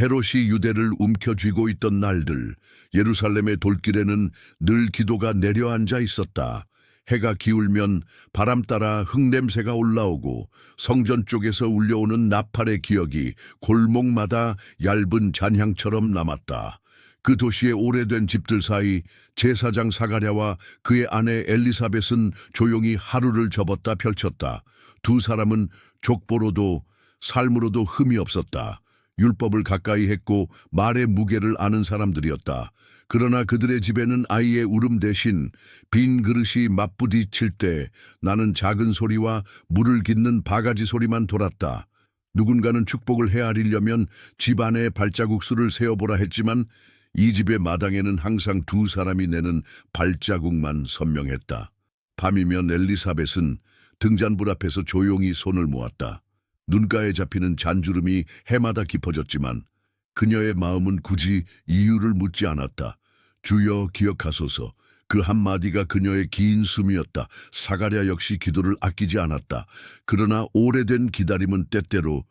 헤롯이 유대를 움켜쥐고 있던 날들, 예루살렘의 돌길에는 늘 기도가 내려앉아 있었다. 해가 기울면 바람 따라 흙냄새가 올라오고 성전 쪽에서 울려오는 나팔의 기억이 골목마다 얇은 잔향처럼 남았다. 그 도시의 오래된 집들 사이 제사장 사가랴와 그의 아내 엘리사벳은 조용히 하루를 접었다 펼쳤다. 두 사람은 족보로도 삶으로도 흠이 없었다. 율법을 가까이 했고 말의 무게를 아는 사람들이었다. 그러나 그들의 집에는 아이의 울음 대신 빈 그릇이 맞부딪힐 때 나는 작은 소리와 물을 깃는 바가지 소리만 돌았다. 누군가는 축복을 헤아리려면 집 안에 발자국 수를 세어보라 했지만 이 집의 마당에는 항상 두 사람이 내는 발자국만 선명했다. 밤이면 엘리사벳은 등잔불 앞에서 조용히 손을 모았다. 눈가에 잡히는 잔주름이 해마다 깊어졌지만 그녀의 마음은 굳이 이유를 묻지 않았다. 주여 기억하소서. 그 한마디가 그녀의 긴 숨이었다. 사가랴 역시 기도를 아끼지 않았다. 그러나 오래된 기다림은 때때로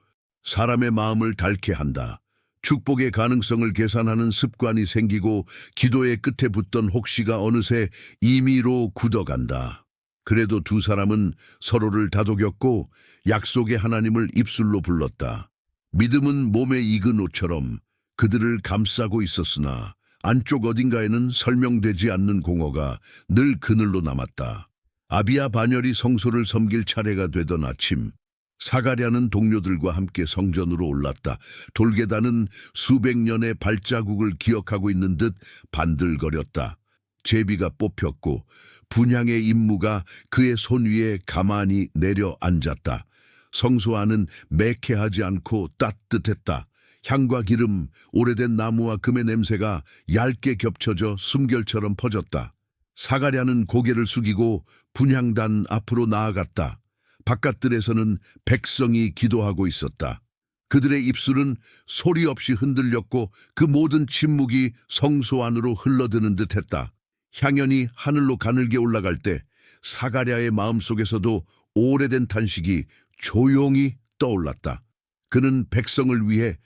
사람의 마음을 닳게 한다. 축복의 가능성을 계산하는 습관이 생기고 기도의 끝에 붙던 혹시가 어느새 임의로 굳어간다. 그래도 두 사람은 서로를 다독였고 약속의 하나님을 입술로 불렀다. 믿음은 몸에 익은 옷처럼 그들을 감싸고 있었으나 안쪽 어딘가에는 설명되지 않는 공허가 늘 그늘로 남았다. 아비야 반열이 성소를 섬길 차례가 되던 아침, 사가랴는 동료들과 함께 성전으로 올랐다. 돌계단은 수백 년의 발자국을 기억하고 있는 듯 반들거렸다. 제비가 뽑혔고 분향의 임무가 그의 손 위에 가만히 내려앉았다. 성소 안은 매캐하지 않고 따뜻했다. 향과 기름, 오래된 나무와 금의 냄새가 얇게 겹쳐져 숨결처럼 퍼졌다. 사가랴는 고개를 숙이고 분향단 앞으로 나아갔다. 바깥들에서는 백성이 기도하고 있었다. 그들의 입술은 소리 없이 흔들렸고 그 모든 침묵이 성소 안으로 흘러드는 듯했다. 향연이 하늘로 가늘게 올라갈 때 사가랴의 마음속에서도 오래된 탄식이 조용히 떠올랐다. 그는 백성을 위해,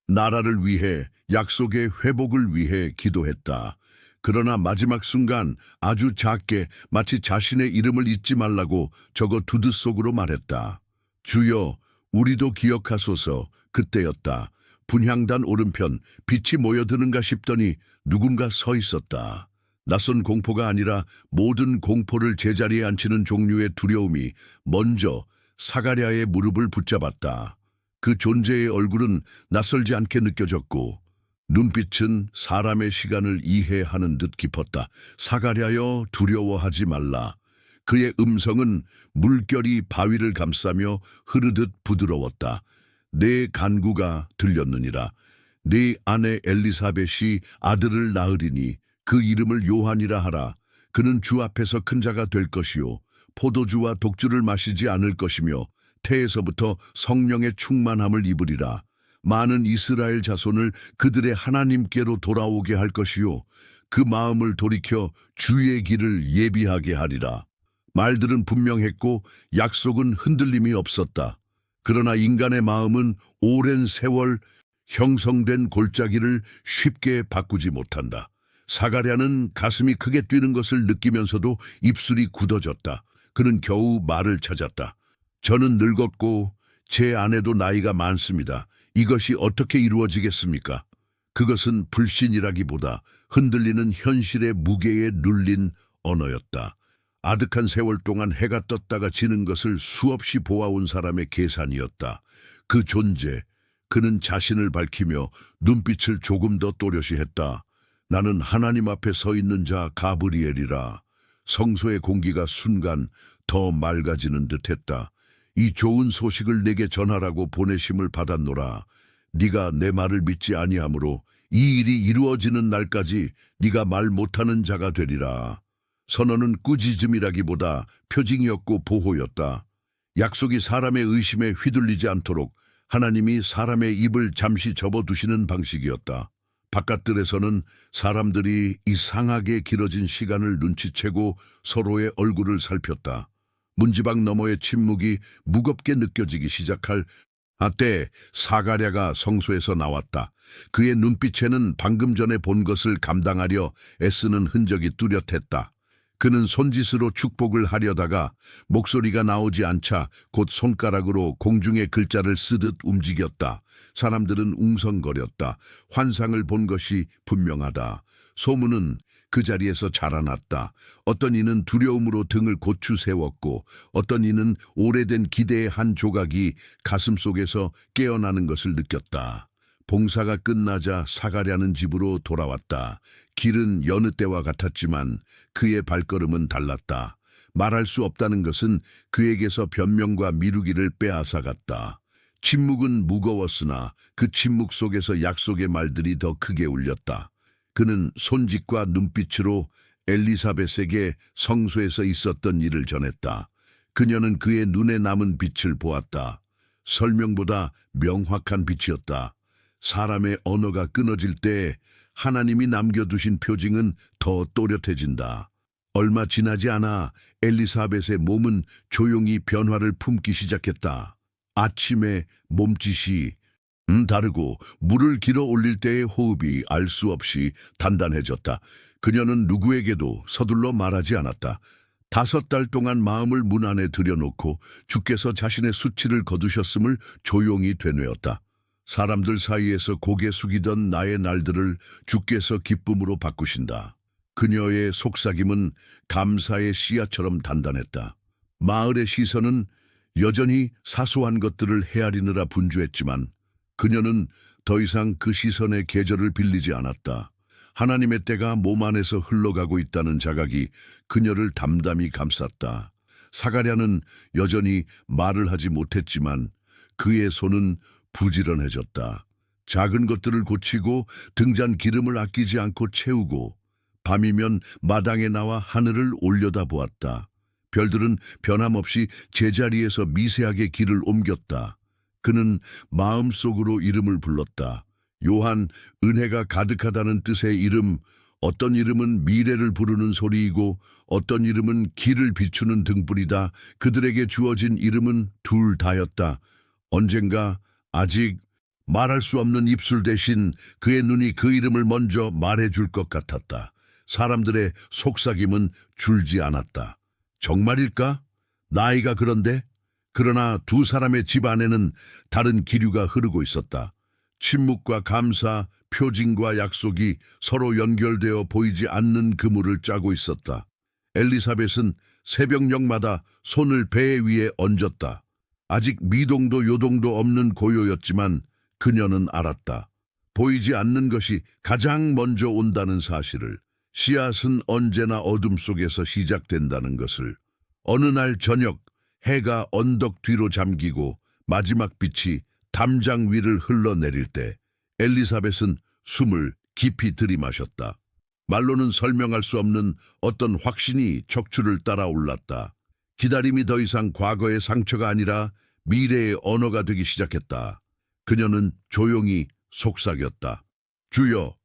나라를 위해, 약속의 회복을 위해 기도했다. 그러나 마지막 순간 아주 작게 마치 자신의 이름을 잊지 말라고 적어 두드 속으로 말했다. 주여, 우리도 기억하소서. 그때였다. 분향단 오른편 빛이 모여드는가 싶더니 누군가 서 있었다. 낯선 공포가 아니라 모든 공포를 제자리에 앉히는 종류의 두려움이 먼저 사가랴의 무릎을 붙잡았다. 그 존재의 얼굴은 낯설지 않게 느껴졌고 눈빛은 사람의 시간을 이해하는 듯 깊었다. 사가랴여, 두려워하지 말라. 그의 음성은 물결이 바위를 감싸며 흐르듯 부드러웠다. 내 간구가 들렸느니라. 네 아내 엘리사벳이 아들을 낳으리니 그 이름을 요한이라 하라. 그는 주 앞에서 큰 자가 될 것이요 포도주와 독주를 마시지 않을 것이며 태에서부터 성령의 충만함을 입으리라. 많은 이스라엘 자손을 그들의 하나님께로 돌아오게 할 것이요 그 마음을 돌이켜 주의 길을 예비하게 하리라. 말들은 분명했고 약속은 흔들림이 없었다. 그러나 인간의 마음은 오랜 세월 형성된 골짜기를 쉽게 바꾸지 못한다. 사가랴는 가슴이 크게 뛰는 것을 느끼면서도 입술이 굳어졌다. 그는 겨우 말을 찾았다. 저는 늙었고 제 아내도 나이가 많습니다. 이것이 어떻게 이루어지겠습니까? 그것은 불신이라기보다 흔들리는 현실의 무게에 눌린 언어였다. 아득한 세월 동안 해가 떴다가 지는 것을 수없이 보아온 사람의 계산이었다. 그 존재, 그는 자신을 밝히며 눈빛을 조금 더 또렷이 했다. 나는 하나님 앞에 서 있는 자 가브리엘이라. 성소의 공기가 순간 더 맑아지는 듯했다. 이 좋은 소식을 내게 전하라고 보내심을 받았노라. 네가 내 말을 믿지 아니하므로 이 일이 이루어지는 날까지 네가 말 못하는 자가 되리라. 선언은 꾸짖음이라기보다 표징이었고 보호였다. 약속이 사람의 의심에 휘둘리지 않도록 하나님이 사람의 입을 잠시 접어두시는 방식이었다. 바깥들에서는 사람들이 이상하게 길어진 시간을 눈치채고 서로의 얼굴을 살폈다. 문지방 너머의 침묵이 무겁게 느껴지기 시작할 때 사가랴가 성소에서 나왔다. 그의 눈빛에는 방금 전에 본 것을 감당하려 애쓰는 흔적이 뚜렷했다. 그는 손짓으로 축복을 하려다가 목소리가 나오지 않자 곧 손가락으로 공중의 글자를 쓰듯 움직였다. 사람들은 웅성거렸다. 환상을 본 것이 분명하다. 소문은 그 자리에서 자라났다. 어떤 이는 두려움으로 등을 고추 세웠고 어떤 이는 오래된 기대의 한 조각이 가슴 속에서 깨어나는 것을 느꼈다. 봉사가 끝나자 사가랴는 집으로 돌아왔다. 길은 여느 때와 같았지만 그의 발걸음은 달랐다. 말할 수 없다는 것은 그에게서 변명과 미루기를 빼앗아갔다. 침묵은 무거웠으나 그 침묵 속에서 약속의 말들이 더 크게 울렸다. 그는 손짓과 눈빛으로 엘리사벳에게 성소에서 있었던 일을 전했다. 그녀는 그의 눈에 남은 빛을 보았다. 설명보다 명확한 빛이었다. 사람의 언어가 끊어질 때 하나님이 남겨두신 표징은 더 또렷해진다. 얼마 지나지 않아 엘리사벳의 몸은 조용히 변화를 품기 시작했다. 아침에 몸짓이 다르고 물을 길어 올릴 때의 호흡이 알 수 없이 단단해졌다. 그녀는 누구에게도 서둘러 말하지 않았다. 5달 동안 마음을 문 안에 들여놓고 주께서 자신의 수치를 거두셨음을 조용히 되뇌었다. 사람들 사이에서 고개 숙이던 나의 날들을 주께서 기쁨으로 바꾸신다. 그녀의 속삭임은 감사의 씨앗처럼 단단했다. 마을의 시선은 여전히 사소한 것들을 헤아리느라 분주했지만 그녀는 더 이상 그 시선의 계절을 빌리지 않았다. 하나님의 때가 몸 안에서 흘러가고 있다는 자각이 그녀를 담담히 감쌌다. 사가랴는 여전히 말을 하지 못했지만 그의 손은 부지런해졌다. 작은 것들을 고치고 등잔 기름을 아끼지 않고 채우고 밤이면 마당에 나와 하늘을 올려다보았다. 별들은 변함없이 제자리에서 미세하게 길을 옮겼다. 그는 마음속으로 이름을 불렀다. 요한, 은혜가 가득하다는 뜻의 이름, 어떤 이름은 미래를 부르는 소리이고 어떤 이름은 길을 비추는 등불이다. 그들에게 주어진 이름은 둘 다였다. 언젠가 아직 말할 수 없는 입술 대신 그의 눈이 그 이름을 먼저 말해줄 것 같았다. 사람들의 속삭임은 줄지 않았다. 정말일까? 나이가 그런데? 그러나 두 사람의 집 안에는 다른 기류가 흐르고 있었다. 침묵과 감사, 표징과 약속이 서로 연결되어 보이지 않는 그물을 짜고 있었다. 엘리사벳은 새벽녘마다 손을 배 위에 얹었다. 아직 미동도 요동도 없는 고요였지만 그녀는 알았다. 보이지 않는 것이 가장 먼저 온다는 사실을. 씨앗은 언제나 어둠 속에서 시작된다는 것을. 어느 날 저녁 해가 언덕 뒤로 잠기고 마지막 빛이 담장 위를 흘러내릴 때 엘리사벳은 숨을 깊이 들이마셨다. 말로는 설명할 수 없는 어떤 확신이 척추를 따라 올랐다. 기다림이 더 이상 과거의 상처가 아니라 미래의 언어가 되기 시작했다. 그녀는 조용히 속삭였다. 주여,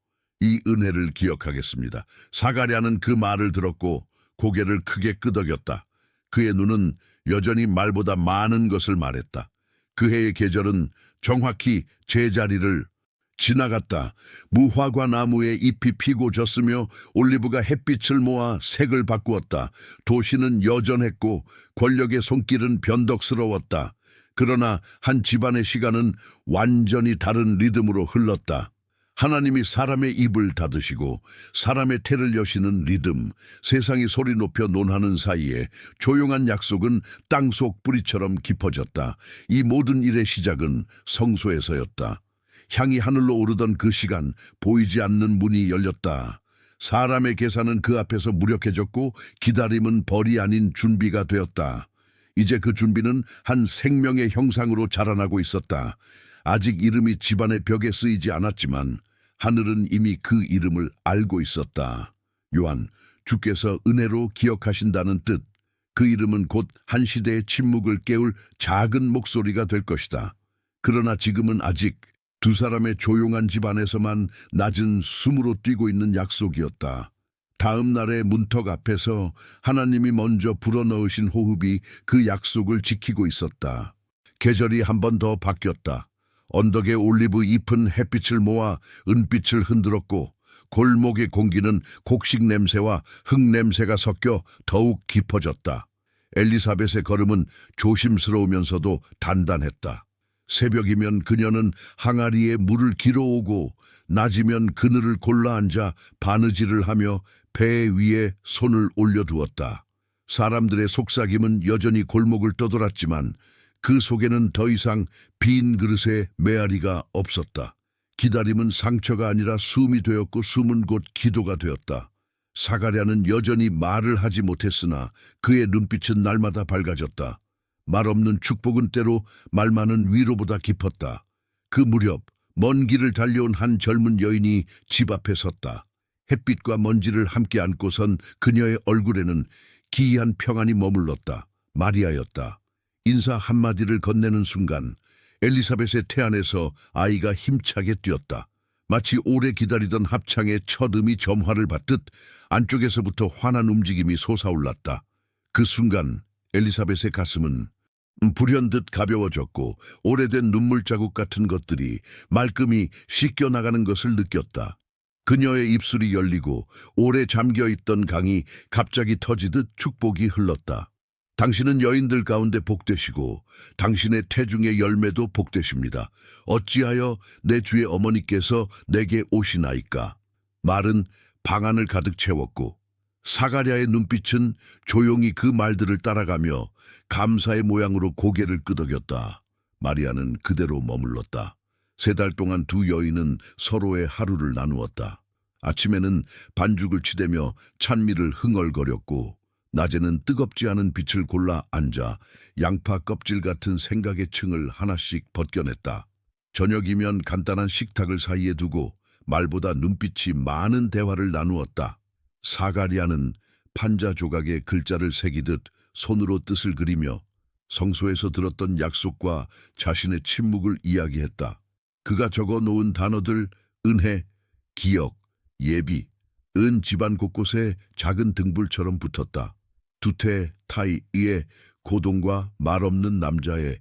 이 은혜를 기억하겠습니다. 사가랴는 그 말을 들었고 고개를 크게 끄덕였다. 그의 눈은 여전히 말보다 많은 것을 말했다. 그 해의 계절은 정확히 제자리를 지나갔다. 무화과 나무에 잎이 피고 졌으며 올리브가 햇빛을 모아 색을 바꾸었다. 도시는 여전했고 권력의 손길은 변덕스러웠다. 그러나 한 집안의 시간은 완전히 다른 리듬으로 흘렀다. 하나님이 사람의 입을 닫으시고 사람의 태를 여시는 리듬, 세상이 소리 높여 논하는 사이에 조용한 약속은 땅속 뿌리처럼 깊어졌다. 이 모든 일의 시작은 성소에서였다. 향이 하늘로 오르던 그 시간, 보이지 않는 문이 열렸다. 사람의 계산은 그 앞에서 무력해졌고 기다림은 벌이 아닌 준비가 되었다. 이제 그 준비는 한 생명의 형상으로 자라나고 있었다. 아직 이름이 집안의 벽에 쓰이지 않았지만 하늘은 이미 그 이름을 알고 있었다. 요한, 주께서 은혜로 기억하신다는 뜻. 그 이름은 곧 한 시대의 침묵을 깨울 작은 목소리가 될 것이다. 그러나 지금은 아직 두 사람의 조용한 집 안에서만 낮은 숨으로 뛰고 있는 약속이었다. 다음 날의 문턱 앞에서 하나님이 먼저 불어넣으신 호흡이 그 약속을 지키고 있었다. 계절이 한 번 더 바뀌었다. 언덕에 올리브 잎은 햇빛을 모아 은빛을 흔들었고 골목의 공기는 곡식 냄새와 흙 냄새가 섞여 더욱 깊어졌다. 엘리사벳의 걸음은 조심스러우면서도 단단했다. 새벽이면 그녀는 항아리에 물을 길어오고 낮이면 그늘을 골라 앉아 바느질을 하며 배 위에 손을 올려두었다. 사람들의 속삭임은 여전히 골목을 떠돌았지만 그 속에는 더 이상 빈 그릇에 메아리가 없었다. 기다림은 상처가 아니라 숨이 되었고 숨은 곧 기도가 되었다. 사가랴는 여전히 말을 하지 못했으나 그의 눈빛은 날마다 밝아졌다. 말 없는 축복은 때로 말 많은 위로보다 깊었다. 그 무렵 먼 길을 달려온 한 젊은 여인이 집 앞에 섰다. 햇빛과 먼지를 함께 안고선 그녀의 얼굴에는 기이한 평안이 머물렀다. 마리아였다. 인사 한마디를 건네는 순간 엘리사벳의 태 안에서 아이가 힘차게 뛰었다. 마치 오래 기다리던 합창의 첫 음이 점화를 받듯 안쪽에서부터 환한 움직임이 솟아올랐다. 그 순간 엘리사벳의 가슴은 불현듯 가벼워졌고 오래된 눈물 자국 같은 것들이 말끔히 씻겨나가는 것을 느꼈다. 그녀의 입술이 열리고 오래 잠겨있던 강이 갑자기 터지듯 축복이 흘렀다. 당신은 여인들 가운데 복되시고 당신의 태중의 열매도 복되십니다. 어찌하여 내 주의 어머니께서 내게 오시나이까. 말은 방 안을 가득 채웠고 사가랴의 눈빛은 조용히 그 말들을 따라가며 감사의 모양으로 고개를 끄덕였다. 마리아는 그대로 머물렀다. 3달 동안 두 여인은 서로의 하루를 나누었다. 아침에는 반죽을 치대며 찬미를 흥얼거렸고 낮에는 뜨겁지 않은 빛을 골라 앉아 양파 껍질 같은 생각의 층을 하나씩 벗겨냈다. 저녁이면 간단한 식탁을 사이에 두고 말보다 눈빛이 많은 대화를 나누었다. 사가랴는 판자 조각에 글자를 새기듯 손으로 뜻을 그리며 성소에서 들었던 약속과 자신의 침묵을 이야기했다. 그가 적어 놓은 단어들 은혜, 기억, 예비, 은 집안 곳곳에 작은 등불처럼 붙었다. 두테, 타이의 고동과 말없는 남자의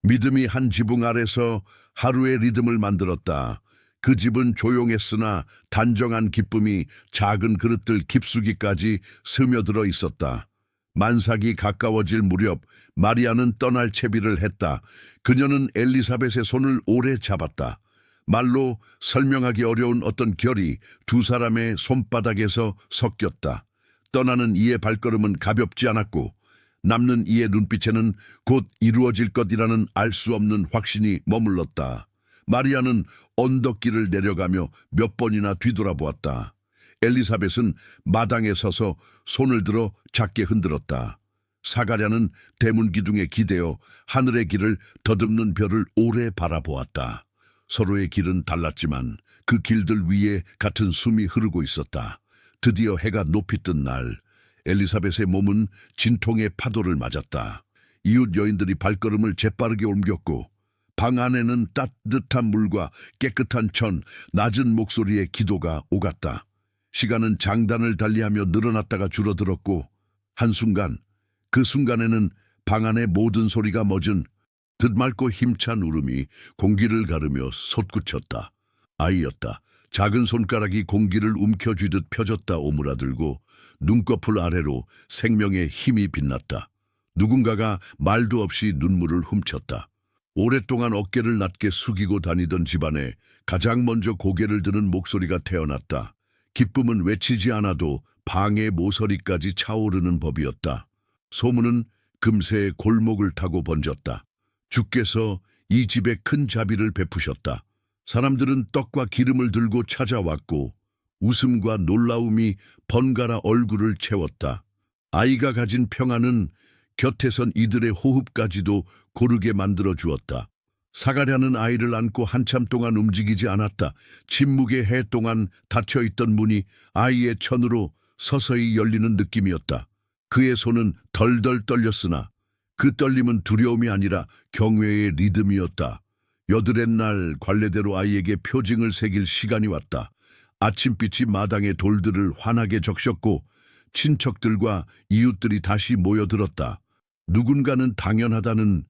믿음이 한 지붕 아래서 하루의 리듬을 만들었다. 그 집은 조용했으나 단정한 기쁨이 작은 그릇들 깊숙이까지 스며들어 있었다. 만삭이 가까워질 무렵 마리아는 떠날 채비를 했다. 그녀는 엘리사벳의 손을 오래 잡았다. 말로 설명하기 어려운 어떤 결이 두 사람의 손바닥에서 섞였다. 떠나는 이의 발걸음은 가볍지 않았고 남는 이의 눈빛에는 곧 이루어질 것이라는 알 수 없는 확신이 머물렀다. 마리아는 언덕길을 내려가며 몇 번이나 뒤돌아보았다. 엘리사벳은 마당에 서서 손을 들어 작게 흔들었다. 사가랴는 대문 기둥에 기대어 하늘의 길을 더듬는 별을 오래 바라보았다. 서로의 길은 달랐지만 그 길들 위에 같은 숨이 흐르고 있었다. 드디어 해가 높이 뜬 날 엘리사벳의 몸은 진통의 파도를 맞았다. 이웃 여인들이 발걸음을 재빠르게 옮겼고 방 안에는 따뜻한 물과 깨끗한 천, 낮은 목소리의 기도가 오갔다. 시간은 장단을 달리하며 늘어났다가 줄어들었고 한순간 그 순간에는 방 안의 모든 소리가 멎은 듣맑고 힘찬 울음이 공기를 가르며 솟구쳤다. 아이였다. 작은 손가락이 공기를 움켜쥐듯 펴졌다 오므라들고 눈꺼풀 아래로 생명의 힘이 빛났다. 누군가가 말도 없이 눈물을 훔쳤다. 오랫동안 어깨를 낮게 숙이고 다니던 집안에 가장 먼저 고개를 드는 목소리가 태어났다. 기쁨은 외치지 않아도 방의 모서리까지 차오르는 법이었다. 소문은 금세 골목을 타고 번졌다. 주께서 이 집에 큰 자비를 베푸셨다. 사람들은 떡과 기름을 들고 찾아왔고 웃음과 놀라움이 번갈아 얼굴을 채웠다. 아이가 가진 평안은 곁에선 이들의 호흡까지도 고르게 만들어 주었다. 사가랴는 아이를 안고 한참 동안 움직이지 않았다. 침묵의 해 동안 닫혀있던 문이 아이의 천으로 서서히 열리는 느낌이었다. 그의 손은 덜덜 떨렸으나 그 떨림은 두려움이 아니라 경외의 리듬이었다. 여드렛 날 관례대로 아이에게 표징을 새길 시간이 왔다. 아침빛이 마당의 돌들을 환하게 적셨고 친척들과 이웃들이 다시 모여들었다. 누군가는 당연하다는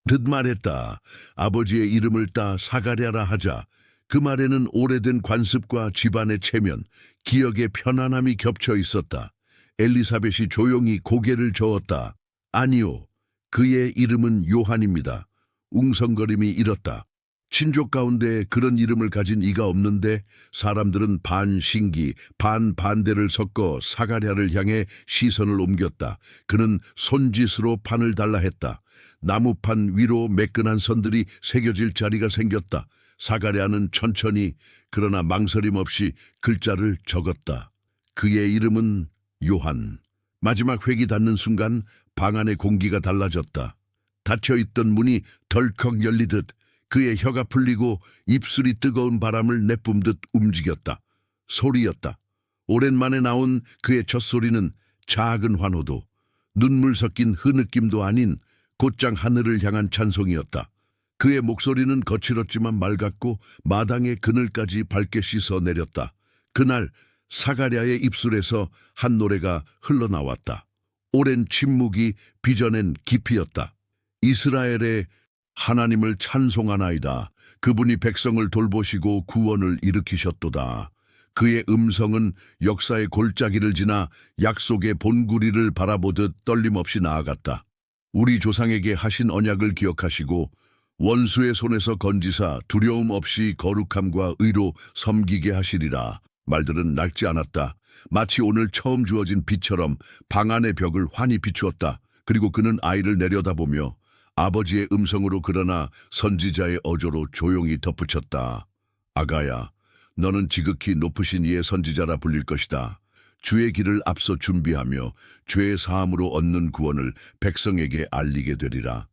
듯 말했다. 아버지의 이름을 따 사가랴라 하자. 그 말에는 오래된 관습과 집안의 체면, 기억의 편안함이 겹쳐 있었다. 엘리사벳이 조용히 고개를 저었다. 아니요, 그의 이름은 요한입니다. 웅성거림이 일었다. 친족 가운데 그런 이름을 가진 이가 없는데 사람들은 반 신기, 반 반대를 섞어 사가랴를 향해 시선을 옮겼다. 그는 손짓으로 판을 달라 했다. 나무판 위로 매끈한 선들이 새겨질 자리가 생겼다. 사가랴는 천천히 그러나 망설임 없이 글자를 적었다. 그의 이름은 요한. 마지막 획이 닿는 순간 방 안의 공기가 달라졌다. 닫혀있던 문이 덜컥 열리듯 그의 혀가 풀리고 입술이 뜨거운 바람을 내뿜듯 움직였다. 소리였다. 오랜만에 나온 그의 첫 소리는 작은 환호도 눈물 섞인 흐느낌도 아닌 곧장 하늘을 향한 찬송이었다. 그의 목소리는 거칠었지만 맑았고 마당의 그늘까지 밝게 씻어 내렸다. 그날 사가랴의 입술에서 한 노래가 흘러나왔다. 오랜 침묵이 빚어낸 깊이였다. 이스라엘의 하나님을 찬송하나이다. 그분이 백성을 돌보시고 구원을 일으키셨도다. 그의 음성은 역사의 골짜기를 지나 약속의 본구리를 바라보듯 떨림없이 나아갔다. 우리 조상에게 하신 언약을 기억하시고 원수의 손에서 건지사 두려움 없이 거룩함과 의로 섬기게 하시리라. 말들은 낡지 않았다. 마치 오늘 처음 주어진 빛처럼 방 안의 벽을 환히 비추었다. 그리고 그는 아이를 내려다보며 아버지의 음성으로 그러나 선지자의 어조로 조용히 덧붙였다. 아가야, 너는 지극히 높으신 이의 선지자라 불릴 것이다. 주의 길을 앞서 준비하며 죄의 사함으로 얻는 구원을 백성에게 알리게 되리라.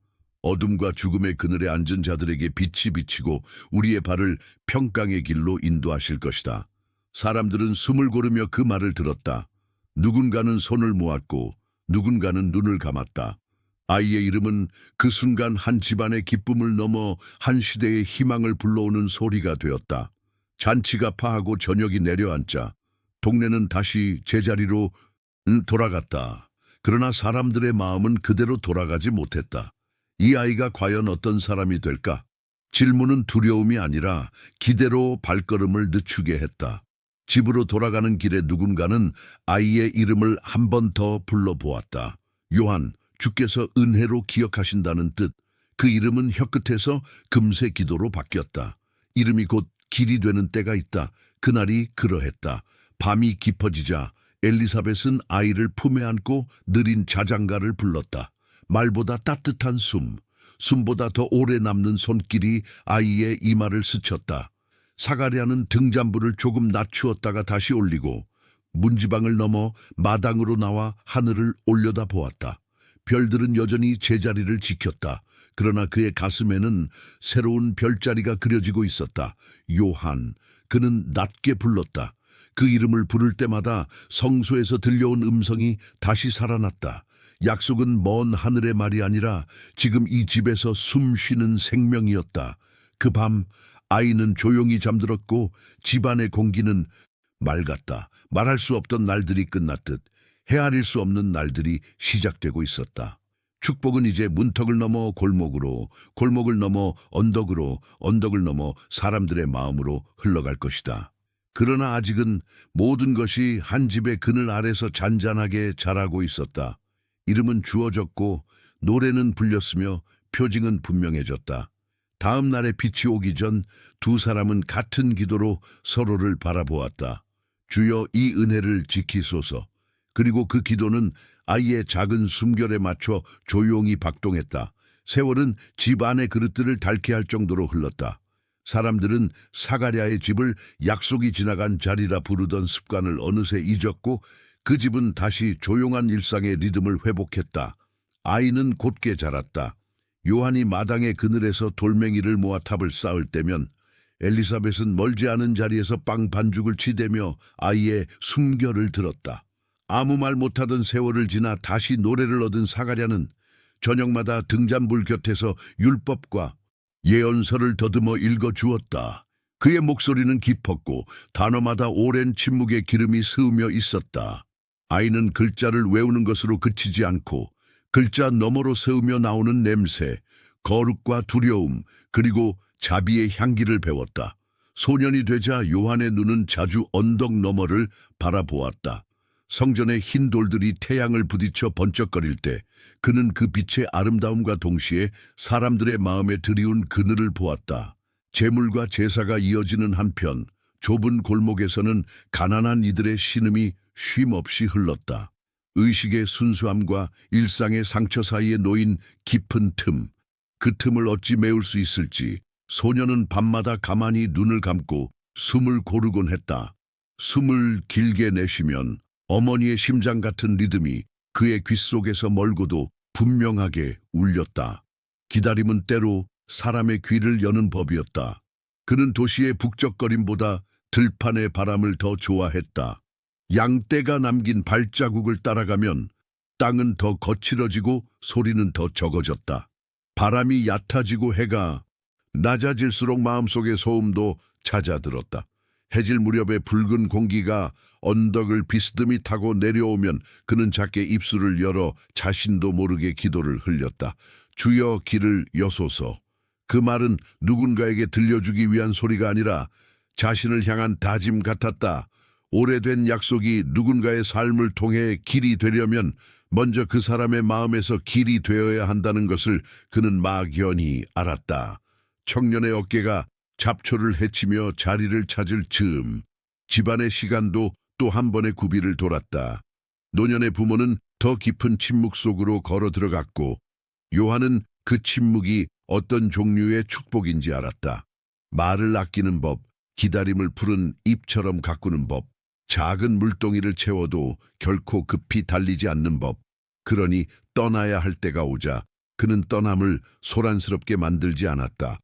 어둠과 죽음의 그늘에 앉은 자들에게 빛이 비치고 우리의 발을 평강의 길로 인도하실 것이다. 사람들은 숨을 고르며 그 말을 들었다. 누군가는 손을 모았고 누군가는 눈을 감았다. 아이의 이름은 그 순간 한 집안의 기쁨을 넘어 한 시대의 희망을 불러오는 소리가 되었다. 잔치가 파하고 저녁이 내려앉자 동네는 다시 제자리로 돌아갔다. 그러나 사람들의 마음은 그대로 돌아가지 못했다. 이 아이가 과연 어떤 사람이 될까? 질문은 두려움이 아니라 기대로 발걸음을 늦추게 했다. 집으로 돌아가는 길에 누군가는 아이의 이름을 한 번 더 불러보았다. 요한, 주께서 은혜로 기억하신다는 뜻. 그 이름은 혀끝에서 금세 기도로 바뀌었다. 이름이 곧 길이 되는 때가 있다. 그날이 그러했다. 밤이 깊어지자 엘리사벳은 아이를 품에 안고 느린 자장가를 불렀다. 말보다 따뜻한 숨보다 더 오래 남는 손길이 아이의 이마를 스쳤다. 사가랴는 등잔불을 조금 낮추었다가 다시 올리고 문지방을 넘어 마당으로 나와 하늘을 올려다보았다. 별들은 여전히 제자리를 지켰다. 그러나 그의 가슴에는 새로운 별자리가 그려지고 있었다. 요한, 그는 낮게 불렀다. 그 이름을 부를 때마다 성소에서 들려온 음성이 다시 살아났다. 약속은 먼 하늘의 말이 아니라 지금 이 집에서 숨쉬는 생명이었다. 그 밤 아이는 조용히 잠들었고 집안의 공기는 맑았다. 말할 수 없던 날들이 끝났듯 헤아릴 수 없는 날들이 시작되고 있었다. 축복은 이제 문턱을 넘어 골목으로, 골목을 넘어 언덕으로, 언덕을 넘어 사람들의 마음으로 흘러갈 것이다. 그러나 아직은 모든 것이 한 집의 그늘 아래서 잔잔하게 자라고 있었다. 이름은 주어졌고 노래는 불렸으며 표징은 분명해졌다. 다음 날에 빛이 오기 전 두 사람은 같은 기도로 서로를 바라보았다. 주여, 이 은혜를 지키소서. 그리고 그 기도는 아이의 작은 숨결에 맞춰 조용히 박동했다. 세월은 집 안의 그릇들을 닳게 할 정도로 흘렀다. 사람들은 사가랴의 집을 약속이 지나간 자리라 부르던 습관을 어느새 잊었고 그 집은 다시 조용한 일상의 리듬을 회복했다. 아이는 곧게 자랐다. 요한이 마당의 그늘에서 돌멩이를 모아 탑을 쌓을 때면 엘리사벳은 멀지 않은 자리에서 빵 반죽을 치대며 아이의 숨결을 들었다. 아무 말 못하던 세월을 지나 다시 노래를 얻은 사가랴는 저녁마다 등잔불 곁에서 율법과 예언서를 더듬어 읽어주었다. 그의 목소리는 깊었고 단어마다 오랜 침묵의 기름이 스으며 있었다. 아이는 글자를 외우는 것으로 그치지 않고 글자 너머로 새으며 나오는 냄새, 거룩과 두려움, 그리고 자비의 향기를 배웠다. 소년이 되자 요한의 눈은 자주 언덕 너머를 바라보았다. 성전의 흰 돌들이 태양을 부딪혀 번쩍거릴 때 그는 그 빛의 아름다움과 동시에 사람들의 마음에 드리운 그늘을 보았다. 제물과 제사가 이어지는 한편 좁은 골목에서는 가난한 이들의 신음이 쉼없이 흘렀다. 의식의 순수함과 일상의 상처 사이에 놓인 깊은 틈, 그 틈을 어찌 메울 수 있을지 소년은 밤마다 가만히 눈을 감고 숨을 고르곤 했다. 숨을 길게 내쉬면 어머니의 심장 같은 리듬이 그의 귓속에서 멀고도 분명하게 울렸다. 기다림은 때로 사람의 귀를 여는 법이었다. 그는 도시의 북적거림보다 들판의 바람을 더 좋아했다. 양떼가 남긴 발자국을 따라가면 땅은 더 거칠어지고 소리는 더 적어졌다. 바람이 얕아지고 해가 낮아질수록 마음속의 소음도 잦아들었다. 해질 무렵에 붉은 공기가 언덕을 비스듬히 타고 내려오면 그는 작게 입술을 열어 자신도 모르게 기도를 흘렸다. 주여 길을 여소서. 그 말은 누군가에게 들려주기 위한 소리가 아니라 자신을 향한 다짐 같았다. 오래된 약속이 누군가의 삶을 통해 길이 되려면 먼저 그 사람의 마음에서 길이 되어야 한다는 것을 그는 막연히 알았다. 청년의 어깨가 잡초를 헤치며 자리를 찾을 즈음 집안의 시간도 또 한 번의 구비를 돌았다. 노년의 부모는 더 깊은 침묵 속으로 걸어 들어갔고 요한은 그 침묵이 어떤 종류의 축복인지 알았다. 말을 아끼는 법, 기다림을 푸른 잎처럼 가꾸는 법, 작은 물동이를 채워도 결코 급히 달리지 않는 법. 그러니 떠나야 할 때가 오자 그는 떠남을 소란스럽게 만들지 않았다.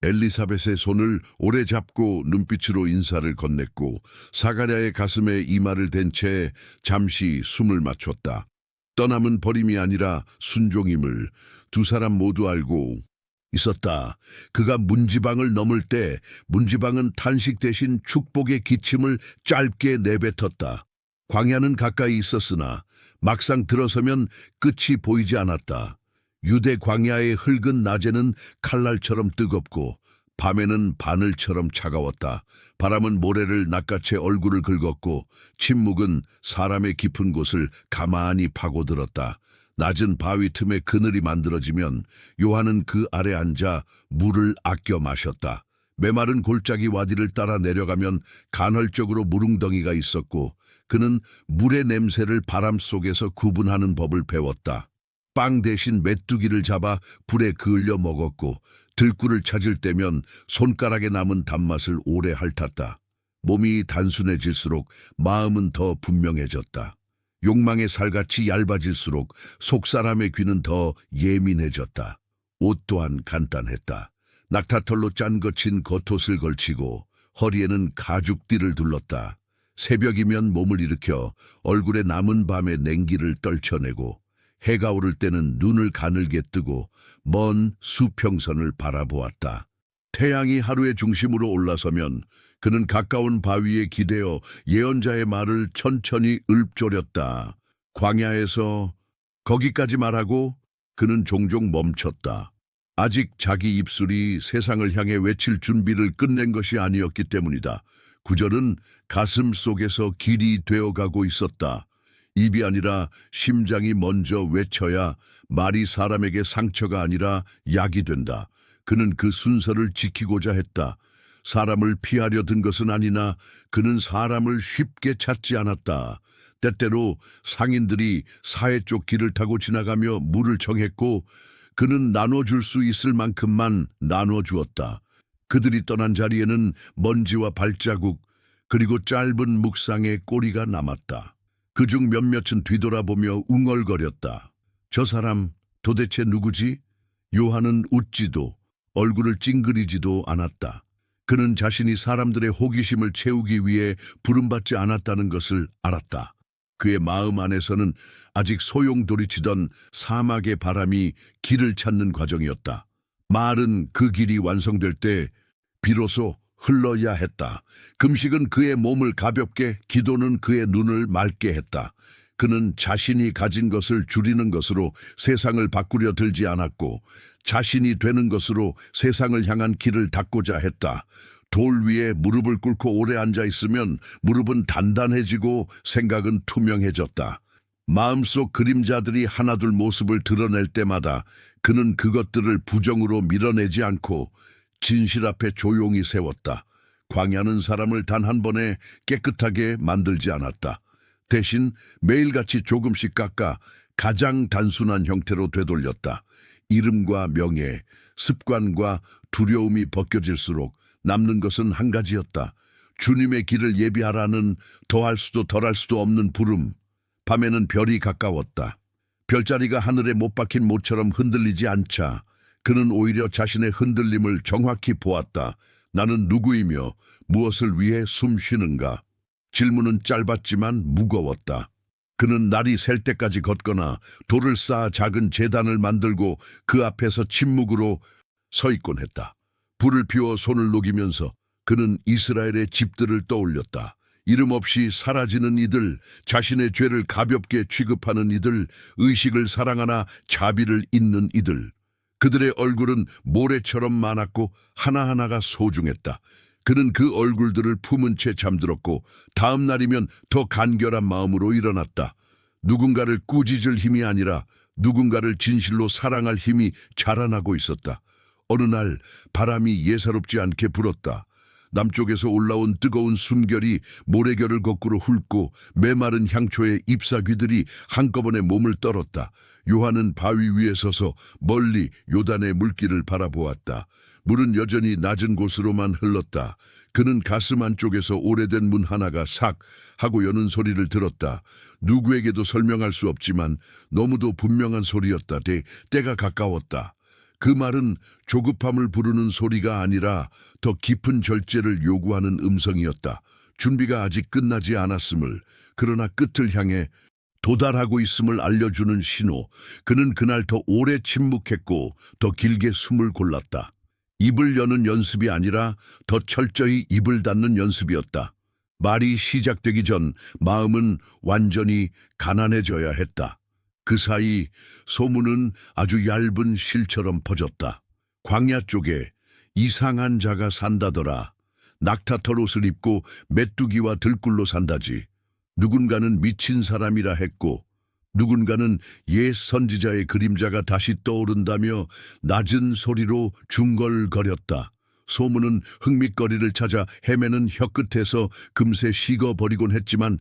엘리사벳의 손을 오래 잡고 눈빛으로 인사를 건넸고 사가랴의 가슴에 이마를 댄 채 잠시 숨을 맞췄다. 떠남은 버림이 아니라 순종임을 두 사람 모두 알고 있었다. 그가 문지방을 넘을 때 문지방은 탄식 대신 축복의 기침을 짧게 내뱉었다. 광야는 가까이 있었으나 막상 들어서면 끝이 보이지 않았다. 유대 광야의 흙은 낮에는 칼날처럼 뜨겁고 밤에는 바늘처럼 차가웠다. 바람은 모래를 낚아채 얼굴을 긁었고 침묵은 사람의 깊은 곳을 가만히 파고들었다. 낮은 바위 틈에 그늘이 만들어지면 요한은 그 아래 앉아 물을 아껴 마셨다. 메마른 골짜기 와디를 따라 내려가면 간헐적으로 무릉덩이가 있었고 그는 물의 냄새를 바람 속에서 구분하는 법을 배웠다. 빵 대신 메뚜기를 잡아 불에 그을려 먹었고 들꿀을 찾을 때면 손가락에 남은 단맛을 오래 핥았다. 몸이 단순해질수록 마음은 더 분명해졌다. 욕망의 살같이 얇아질수록 속사람의 귀는 더 예민해졌다. 옷 또한 간단했다. 낙타털로 짠 거친 겉옷을 걸치고 허리에는 가죽띠를 둘렀다. 새벽이면 몸을 일으켜 얼굴에 남은 밤의 냉기를 떨쳐내고 해가 오를 때는 눈을 가늘게 뜨고 먼 수평선을 바라보았다. 태양이 하루의 중심으로 올라서면 그는 가까운 바위에 기대어 예언자의 말을 천천히 읊조렸다. 광야에서 거기까지 말하고 그는 종종 멈췄다. 아직 자기 입술이 세상을 향해 외칠 준비를 끝낸 것이 아니었기 때문이다. 구절은 가슴 속에서 길이 되어가고 있었다. 입이 아니라 심장이 먼저 외쳐야 말이 사람에게 상처가 아니라 약이 된다. 그는 그 순서를 지키고자 했다. 사람을 피하려 든 것은 아니나 그는 사람을 쉽게 찾지 않았다. 때때로 상인들이 사해 쪽 길을 타고 지나가며 물을 청했고 그는 나눠줄 수 있을 만큼만 나눠주었다. 그들이 떠난 자리에는 먼지와 발자국 그리고 짧은 묵상의 꼬리가 남았다. 그중 몇몇은 뒤돌아보며 웅얼거렸다. 저 사람 도대체 누구지? 요한은 웃지도 얼굴을 찡그리지도 않았다. 그는 자신이 사람들의 호기심을 채우기 위해 부름받지 않았다는 것을 알았다. 그의 마음 안에서는 아직 소용돌이치던 사막의 바람이 길을 찾는 과정이었다. 말은 그 길이 완성될 때 비로소 흘러야 했다. 금식은 그의 몸을 가볍게, 기도는 그의 눈을 맑게 했다. 그는 자신이 가진 것을 줄이는 것으로 세상을 바꾸려 들지 않았고 자신이 되는 것으로 세상을 향한 길을 닦고자 했다. 돌 위에 무릎을 꿇고 오래 앉아 있으면 무릎은 단단해지고 생각은 투명해졌다. 마음속 그림자들이 하나둘 모습을 드러낼 때마다 그는 그것들을 부정으로 밀어내지 않고 진실 앞에 조용히 세웠다. 광야는 사람을 단 한 번에 깨끗하게 만들지 않았다. 대신 매일같이 조금씩 깎아 가장 단순한 형태로 되돌렸다. 이름과 명예, 습관과 두려움이 벗겨질수록 남는 것은 한 가지였다. 주님의 길을 예비하라는 더할 수도 덜할 수도 없는 부름. 밤에는 별이 가까웠다. 별자리가 하늘에 못 박힌 모처럼 흔들리지 않자 그는 오히려 자신의 흔들림을 정확히 보았다. 나는 누구이며 무엇을 위해 숨 쉬는가? 질문은 짧았지만 무거웠다. 그는 날이 셀 때까지 걷거나 돌을 쌓아 작은 제단을 만들고 그 앞에서 침묵으로 서 있곤 했다. 불을 피워 손을 녹이면서 그는 이스라엘의 집들을 떠올렸다. 이름 없이 사라지는 이들, 자신의 죄를 가볍게 취급하는 이들, 의식을 사랑하나 자비를 잇는 이들. 그들의 얼굴은 모래처럼 많았고 하나하나가 소중했다. 그는 그 얼굴들을 품은 채 잠들었고 다음 날이면 더 간결한 마음으로 일어났다. 누군가를 꾸짖을 힘이 아니라 누군가를 진실로 사랑할 힘이 자라나고 있었다. 어느 날 바람이 예사롭지 않게 불었다. 남쪽에서 올라온 뜨거운 숨결이 모래결을 거꾸로 훑고 메마른 향초의 잎사귀들이 한꺼번에 몸을 떨었다. 요한은 바위 위에 서서 멀리 요단의 물길을 바라보았다. 물은 여전히 낮은 곳으로만 흘렀다. 그는 가슴 안쪽에서 오래된 문 하나가 삭 하고 여는 소리를 들었다. 누구에게도 설명할 수 없지만 너무도 분명한 소리였다. 때가 가까웠다. 그 말은 조급함을 부르는 소리가 아니라 더 깊은 절제를 요구하는 음성이었다. 준비가 아직 끝나지 않았음을, 그러나 끝을 향해 도달하고 있음을 알려주는 신호. 그는 그날 더 오래 침묵했고 더 길게 숨을 골랐다. 입을 여는 연습이 아니라 더 철저히 입을 닫는 연습이었다. 말이 시작되기 전 마음은 완전히 가난해져야 했다. 그 사이 소문은 아주 얇은 실처럼 퍼졌다. 광야 쪽에 이상한 자가 산다더라. 낙타털 옷을 입고 메뚜기와 들꿀로 산다지. 누군가는 미친 사람이라 했고 누군가는 옛 선지자의 그림자가 다시 떠오른다며 낮은 소리로 중걸거렸다. 소문은 흥밋거리를 찾아 헤매는 혀끝에서 금세 식어버리곤 했지만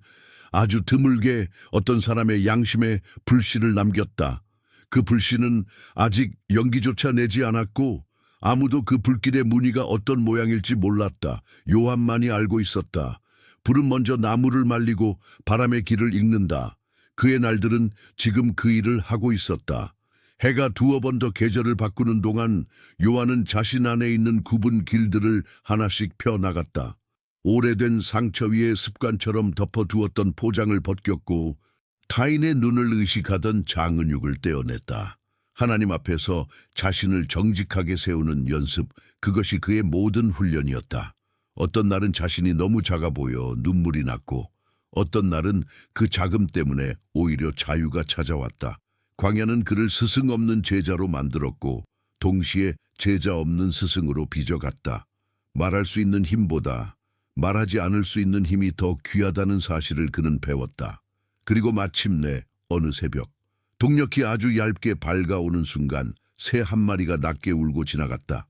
아주 드물게 어떤 사람의 양심에 불씨를 남겼다. 그 불씨는 아직 연기조차 내지 않았고 아무도 그 불길의 무늬가 어떤 모양일지 몰랐다. 요한만이 알고 있었다. 불은 먼저 나무를 말리고 바람의 길을 읽는다. 그의 날들은 지금 그 일을 하고 있었다. 해가 두어 번 더 계절을 바꾸는 동안 요한은 자신 안에 있는 굽은 길들을 하나씩 펴나갔다. 오래된 상처 위에 습관처럼 덮어두었던 포장을 벗겼고 타인의 눈을 의식하던 장은육을 떼어냈다. 하나님 앞에서 자신을 정직하게 세우는 연습, 그것이 그의 모든 훈련이었다. 어떤 날은 자신이 너무 작아 보여 눈물이 났고 어떤 날은 그 자금 때문에 오히려 자유가 찾아왔다. 광야는 그를 스승 없는 제자로 만들었고 동시에 제자 없는 스승으로 빚어갔다. 말할 수 있는 힘보다 말하지 않을 수 있는 힘이 더 귀하다는 사실을 그는 배웠다. 그리고 마침내 어느 새벽, 동력이 아주 얇게 밝아오는 순간 새 한 마리가 낮게 울고 지나갔다.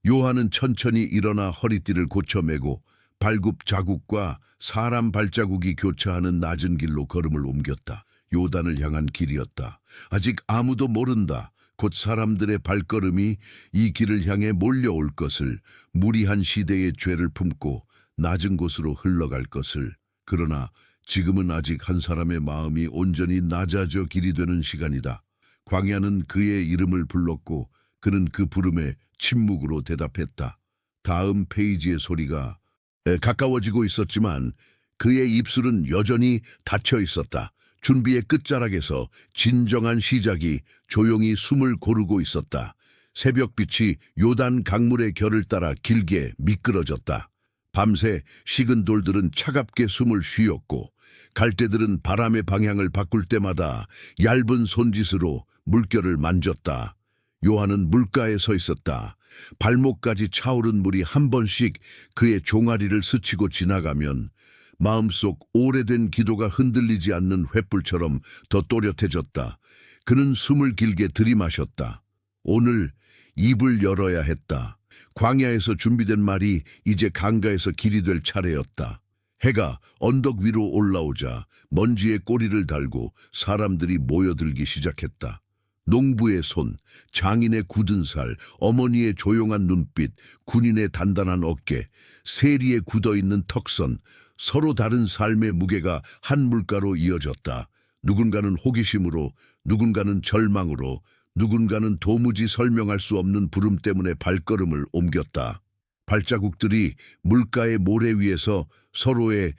요한은 천천히 일어나 허리띠를 고쳐매고 발굽 자국과 사람 발자국이 교차하는 낮은 길로 걸음을 옮겼다. 요단을 향한 길이었다. 아직 아무도 모른다. 곧 사람들의 발걸음이 이 길을 향해 몰려올 것을, 무리한 시대의 죄를 품고 낮은 곳으로 흘러갈 것을. 그러나 지금은 아직 한 사람의 마음이 온전히 낮아져 길이 되는 시간이다. 광야는 그의 이름을 불렀고 그는 그 부름에 침묵으로 대답했다. 다음 페이지의 소리가 가까워지고 있었지만 그의 입술은 여전히 닫혀 있었다. 준비의 끝자락에서 진정한 시작이 조용히 숨을 고르고 있었다. 새벽빛이 요단 강물의 결을 따라 길게 미끄러졌다. 밤새 식은 돌들은 차갑게 숨을 쉬었고 갈대들은 바람의 방향을 바꿀 때마다 얇은 손짓으로 물결을 만졌다. 요한은 물가에 서 있었다. 발목까지 차오른 물이 한 번씩 그의 종아리를 스치고 지나가면 마음속 오래된 기도가 흔들리지 않는 횃불처럼 더 또렷해졌다. 그는 숨을 길게 들이마셨다. 오늘 입을 열어야 했다. 광야에서 준비된 말이 이제 강가에서 길이 될 차례였다. 해가 언덕 위로 올라오자 먼지에 꼬리를 달고 사람들이 모여들기 시작했다. 농부의 손, 장인의 굳은 살, 어머니의 조용한 눈빛, 군인의 단단한 어깨, 세리에 굳어있는 턱선, 서로 다른 삶의 무게가 한 물가로 이어졌다. 누군가는 호기심으로, 누군가는 절망으로, 누군가는 도무지 설명할 수 없는 부름 때문에 발걸음을 옮겼다. 발자국들이 물가의 모래 위에서 서로의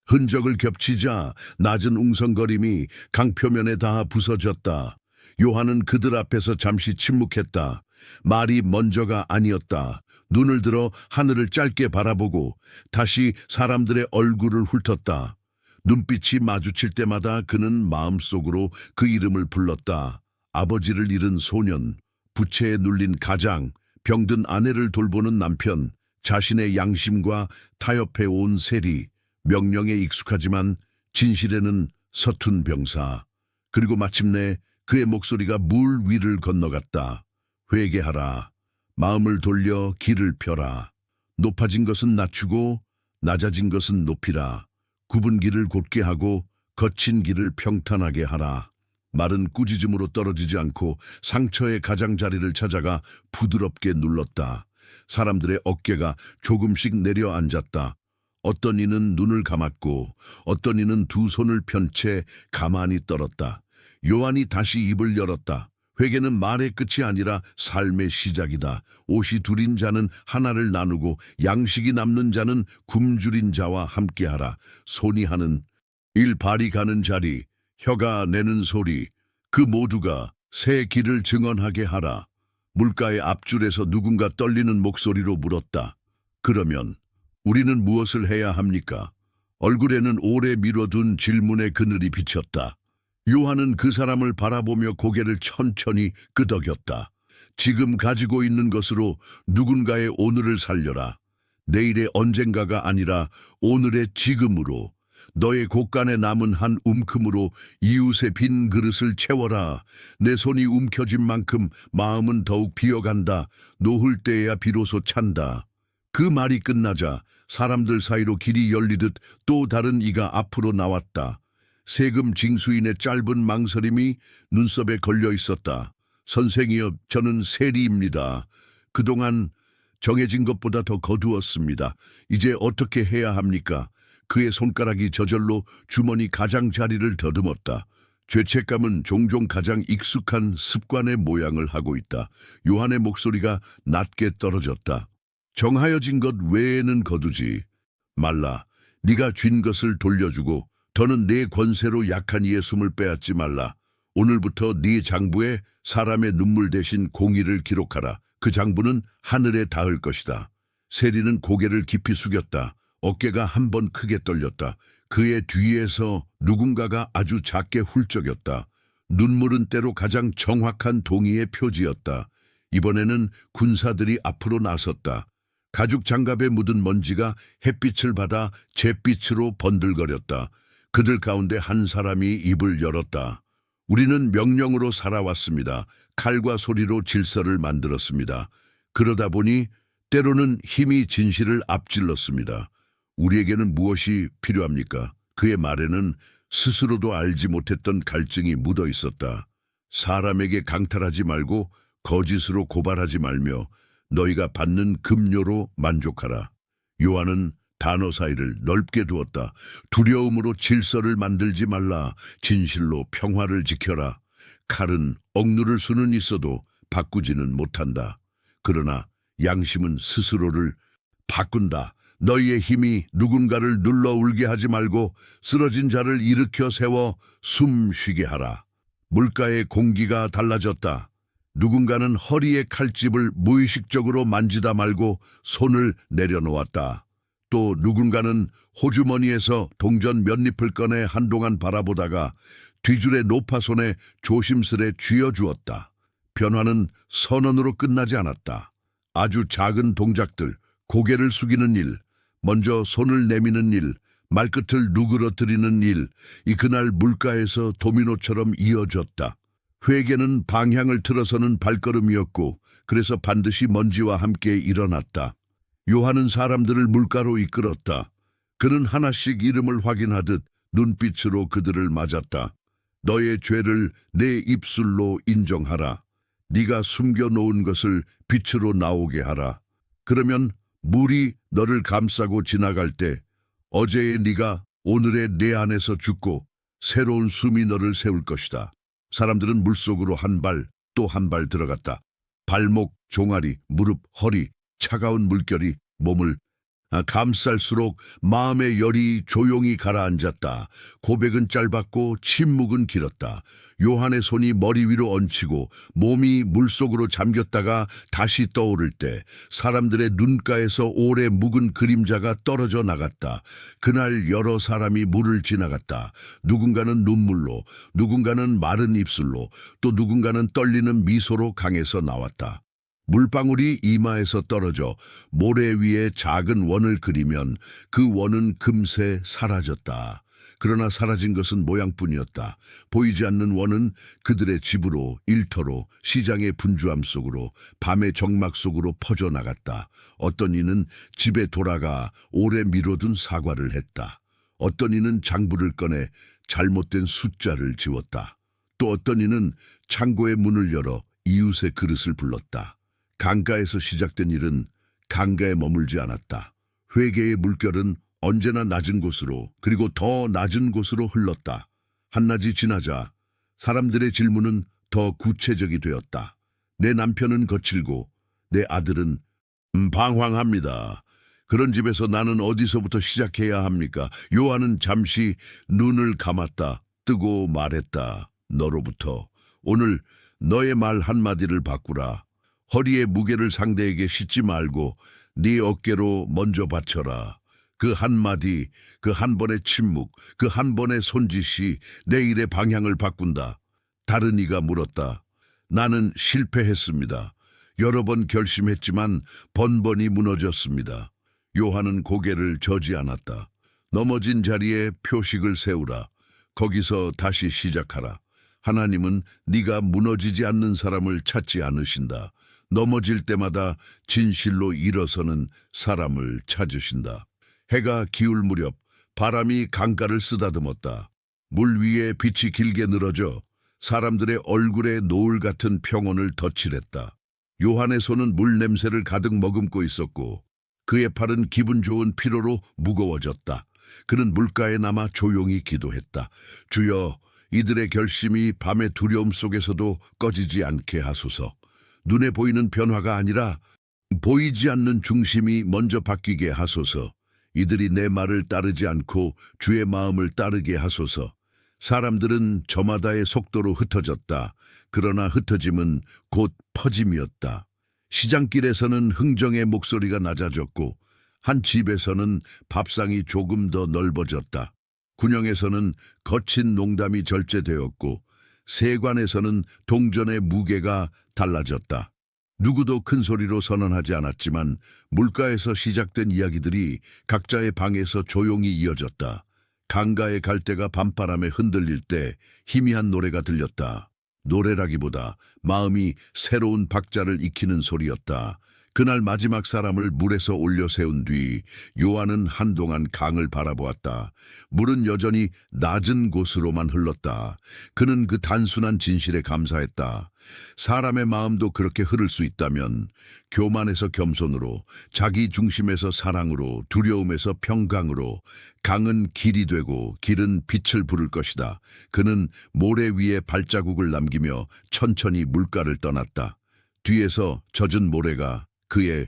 흔적을 겹치자 낮은 웅성거림이 강표면에 닿아 부서졌다. 요한은 그들 앞에서 잠시 침묵했다. 말이 먼저가 아니었다. 눈을 들어 하늘을 짧게 바라보고 다시 사람들의 얼굴을 훑었다. 눈빛이 마주칠 때마다 그는 마음속으로 그 이름을 불렀다. 아버지를 잃은 소년, 부채에 눌린 가장, 병든 아내를 돌보는 남편, 자신의 양심과 타협해 온 세리, 명령에 익숙하지만 진실에는 서툰 병사. 그리고 마침내 그의 목소리가 물 위를 건너갔다. 회개하라. 마음을 돌려 길을 펴라. 높아진 것은 낮추고 낮아진 것은 높이라. 굽은 길을 곧게 하고 거친 길을 평탄하게 하라. 말은 꾸짖음으로 떨어지지 않고 상처의 가장자리를 찾아가 부드럽게 눌렀다. 사람들의 어깨가 조금씩 내려앉았다. 어떤 이는 눈을 감았고 어떤 이는 두 손을 편 채 가만히 떨었다. 요한이 다시 입을 열었다. 회개는 말의 끝이 아니라 삶의 시작이다. 옷이 둘인 자는 하나를 나누고 양식이 남는 자는 굶주린 자와 함께하라. 손이 하는 일, 발이 가는 자리, 혀가 내는 소리, 그 모두가 새 길을 증언하게 하라. 물가의 앞줄에서 누군가 떨리는 목소리로 물었다. 그러면 우리는 무엇을 해야 합니까? 얼굴에는 오래 미뤄둔 질문의 그늘이 비쳤다. 요한은 그 사람을 바라보며 고개를 천천히 끄덕였다. 지금 가지고 있는 것으로 누군가의 오늘을 살려라. 내일의 언젠가가 아니라 오늘의 지금으로. 너의 곳간에 남은 한 움큼으로 이웃의 빈 그릇을 채워라. 내 손이 움켜진 만큼 마음은 더욱 비어간다. 노을 때에야 비로소 찬다. 그 말이 끝나자 사람들 사이로 길이 열리듯 또 다른 이가 앞으로 나왔다. 세금 징수인의 짧은 망설임이 눈썹에 걸려 있었다. 선생이여, 저는 세리입니다. 그동안 정해진 것보다 더 거두었습니다. 이제 어떻게 해야 합니까? 그의 손가락이 저절로 주머니 가장자리를 더듬었다. 죄책감은 종종 가장 익숙한 습관의 모양을 하고 있다. 요한의 목소리가 낮게 떨어졌다. 정하여진 것 외에는 거두지 말라. 네가 쥔 것을 돌려주고 더는 내 권세로 약한 이의 숨을 빼앗지 말라. 오늘부터 네 장부에 사람의 눈물 대신 공의를 기록하라. 그 장부는 하늘에 닿을 것이다. 세리는 고개를 깊이 숙였다. 어깨가 한 번 크게 떨렸다. 그의 뒤에서 누군가가 아주 작게 훌쩍였다. 눈물은 때로 가장 정확한 동의의 표지였다. 이번에는 군사들이 앞으로 나섰다. 가죽 장갑에 묻은 먼지가 햇빛을 받아 잿빛으로 번들거렸다. 그들 가운데 한 사람이 입을 열었다. 우리는 명령으로 살아왔습니다. 칼과 소리로 질서를 만들었습니다. 그러다 보니 때로는 힘이 진실을 앞질렀습니다. 우리에게는 무엇이 필요합니까? 그의 말에는 스스로도 알지 못했던 갈증이 묻어 있었다. 사람에게 강탈하지 말고 거짓으로 고발하지 말며 너희가 받는 급료로 만족하라. 요한은 단어 사이를 넓게 두었다. 두려움으로 질서를 만들지 말라. 진실로 평화를 지켜라. 칼은 억누를 수는 있어도 바꾸지는 못한다. 그러나 양심은 스스로를 바꾼다. 너희의 힘이 누군가를 눌러 울게 하지 말고 쓰러진 자를 일으켜 세워 숨 쉬게 하라. 물가의 공기가 달라졌다. 누군가는 허리의 칼집을 무의식적으로 만지다 말고 손을 내려놓았다. 또 누군가는 호주머니에서 동전 몇 잎을 꺼내 한동안 바라보다가 뒤줄의 노파손에 조심스레 쥐어주었다. 변화는 선언으로 끝나지 않았다. 아주 작은 동작들, 고개를 숙이는 일, 먼저 손을 내미는 일, 말끝을 누그러뜨리는 일, 그날 물가에서 도미노처럼 이어졌다. 회개는 방향을 틀어서는 발걸음이었고 그래서 반드시 먼지와 함께 일어났다. 요한은 사람들을 물가로 이끌었다. 그는 하나씩 이름을 확인하듯 눈빛으로 그들을 맞았다. 너의 죄를 내 입술로 인정하라. 네가 숨겨놓은 것을 빛으로 나오게 하라. 그러면 물이 너를 감싸고 지나갈 때 어제의 네가 오늘의 내 안에서 죽고 새로운 숨이 너를 세울 것이다. 사람들은 물속으로 한 발 또 한 발 들어갔다. 발목, 종아리, 무릎, 허리, 차가운 물결이 몸을 감쌀수록 마음의 열이 조용히 가라앉았다. 고백은 짧았고 침묵은 길었다. 요한의 손이 머리 위로 얹히고 몸이 물속으로 잠겼다가 다시 떠오를 때 사람들의 눈가에서 오래 묵은 그림자가 떨어져 나갔다. 그날 여러 사람이 물을 지나갔다. 누군가는 눈물로, 누군가는 마른 입술로, 또 누군가는 떨리는 미소로 강에서 나왔다. 물방울이 이마에서 떨어져 모래 위에 작은 원을 그리면 그 원은 금세 사라졌다. 그러나 사라진 것은 모양뿐이었다. 보이지 않는 원은 그들의 집으로, 일터로, 시장의 분주함 속으로, 밤의 정막 속으로 퍼져나갔다. 어떤 이는 집에 돌아가 오래 미뤄둔 사과를 했다. 어떤 이는 장부를 꺼내 잘못된 숫자를 지웠다. 또 어떤 이는 창고의 문을 열어 이웃의 그릇을 불렀다. 강가에서 시작된 일은 강가에 머물지 않았다. 회개의 물결은 언제나 낮은 곳으로 그리고 더 낮은 곳으로 흘렀다. 한낮이 지나자 사람들의 질문은 더 구체적이 되었다. 내 남편은 거칠고 내 아들은 방황합니다. 그런 집에서 나는 어디서부터 시작해야 합니까? 요한은 잠시 눈을 감았다. 뜨고 말했다. 너로부터 오늘 너의 말 한마디를 바꾸라. 허리의 무게를 상대에게 싣지 말고 네 어깨로 먼저 받쳐라. 그 한마디, 그 한 번의 침묵, 그 한 번의 손짓이 내 일의 방향을 바꾼다. 다른 이가 물었다. 나는 실패했습니다. 여러 번 결심했지만 번번이 무너졌습니다. 요한은 고개를 저지 않았다. 넘어진 자리에 표식을 세우라. 거기서 다시 시작하라. 하나님은 네가 무너지지 않는 사람을 찾지 않으신다. 넘어질 때마다 진실로 일어서는 사람을 찾으신다. 해가 기울 무렵 바람이 강가를 쓰다듬었다. 물 위에 빛이 길게 늘어져 사람들의 얼굴에 노을 같은 평온을 덧칠했다. 요한의 손은 물 냄새를 가득 머금고 있었고 그의 팔은 기분 좋은 피로로 무거워졌다. 그는 물가에 남아 조용히 기도했다. 주여, 이들의 결심이 밤의 두려움 속에서도 꺼지지 않게 하소서. 눈에 보이는 변화가 아니라 보이지 않는 중심이 먼저 바뀌게 하소서. 이들이 내 말을 따르지 않고 주의 마음을 따르게 하소서. 사람들은 저마다의 속도로 흩어졌다. 그러나 흩어짐은 곧 퍼짐이었다. 시장길에서는 흥정의 목소리가 낮아졌고 한 집에서는 밥상이 조금 더 넓어졌다. 군영에서는 거친 농담이 절제되었고 세관에서는 동전의 무게가 달라졌다. 누구도 큰 소리로 선언하지 않았지만 물가에서 시작된 이야기들이 각자의 방에서 조용히 이어졌다. 강가의 갈대가 밤바람에 흔들릴 때 희미한 노래가 들렸다. 노래라기보다 마음이 새로운 박자를 익히는 소리였다. 그날 마지막 사람을 물에서 올려 세운 뒤 요한은 한동안 강을 바라보았다. 물은 여전히 낮은 곳으로만 흘렀다. 그는 그 단순한 진실에 감사했다. 사람의 마음도 그렇게 흐를 수 있다면 교만에서 겸손으로, 자기 중심에서 사랑으로, 두려움에서 평강으로 강은 길이 되고 길은 빛을 부를 것이다. 그는 모래 위에 발자국을 남기며 천천히 물가를 떠났다. 뒤에서 젖은 모래가 그의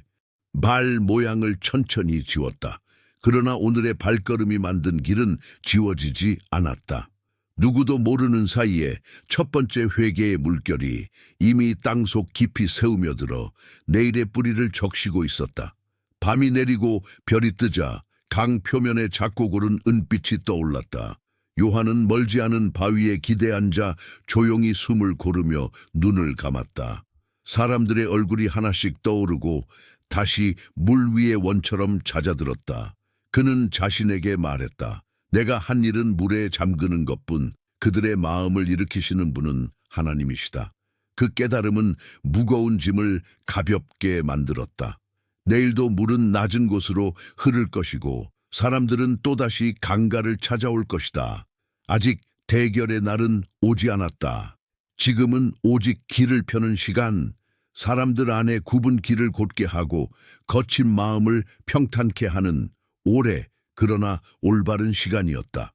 발 모양을 천천히 지웠다. 그러나 오늘의 발걸음이 만든 길은 지워지지 않았다. 누구도 모르는 사이에 첫 번째 회개의 물결이 이미 땅속 깊이 새우며들어 내일의 뿌리를 적시고 있었다. 밤이 내리고 별이 뜨자 강 표면에 작고 고른 은빛이 떠올랐다. 요한은 멀지 않은 바위에 기대 앉아 조용히 숨을 고르며 눈을 감았다. 사람들의 얼굴이 하나씩 떠오르고 다시 물 위의 원처럼 잦아들었다. 그는 자신에게 말했다. 내가 한 일은 물에 잠그는 것뿐, 그들의 마음을 일으키시는 분은 하나님이시다. 그 깨달음은 무거운 짐을 가볍게 만들었다. 내일도 물은 낮은 곳으로 흐를 것이고 사람들은 또다시 강가를 찾아올 것이다. 아직 대결의 날은 오지 않았다. 지금은 오직 길을 펴는 시간, 사람들 안에 굽은 길을 곧게 하고 거친 마음을 평탄케 하는 오래 그러나 올바른 시간이었다.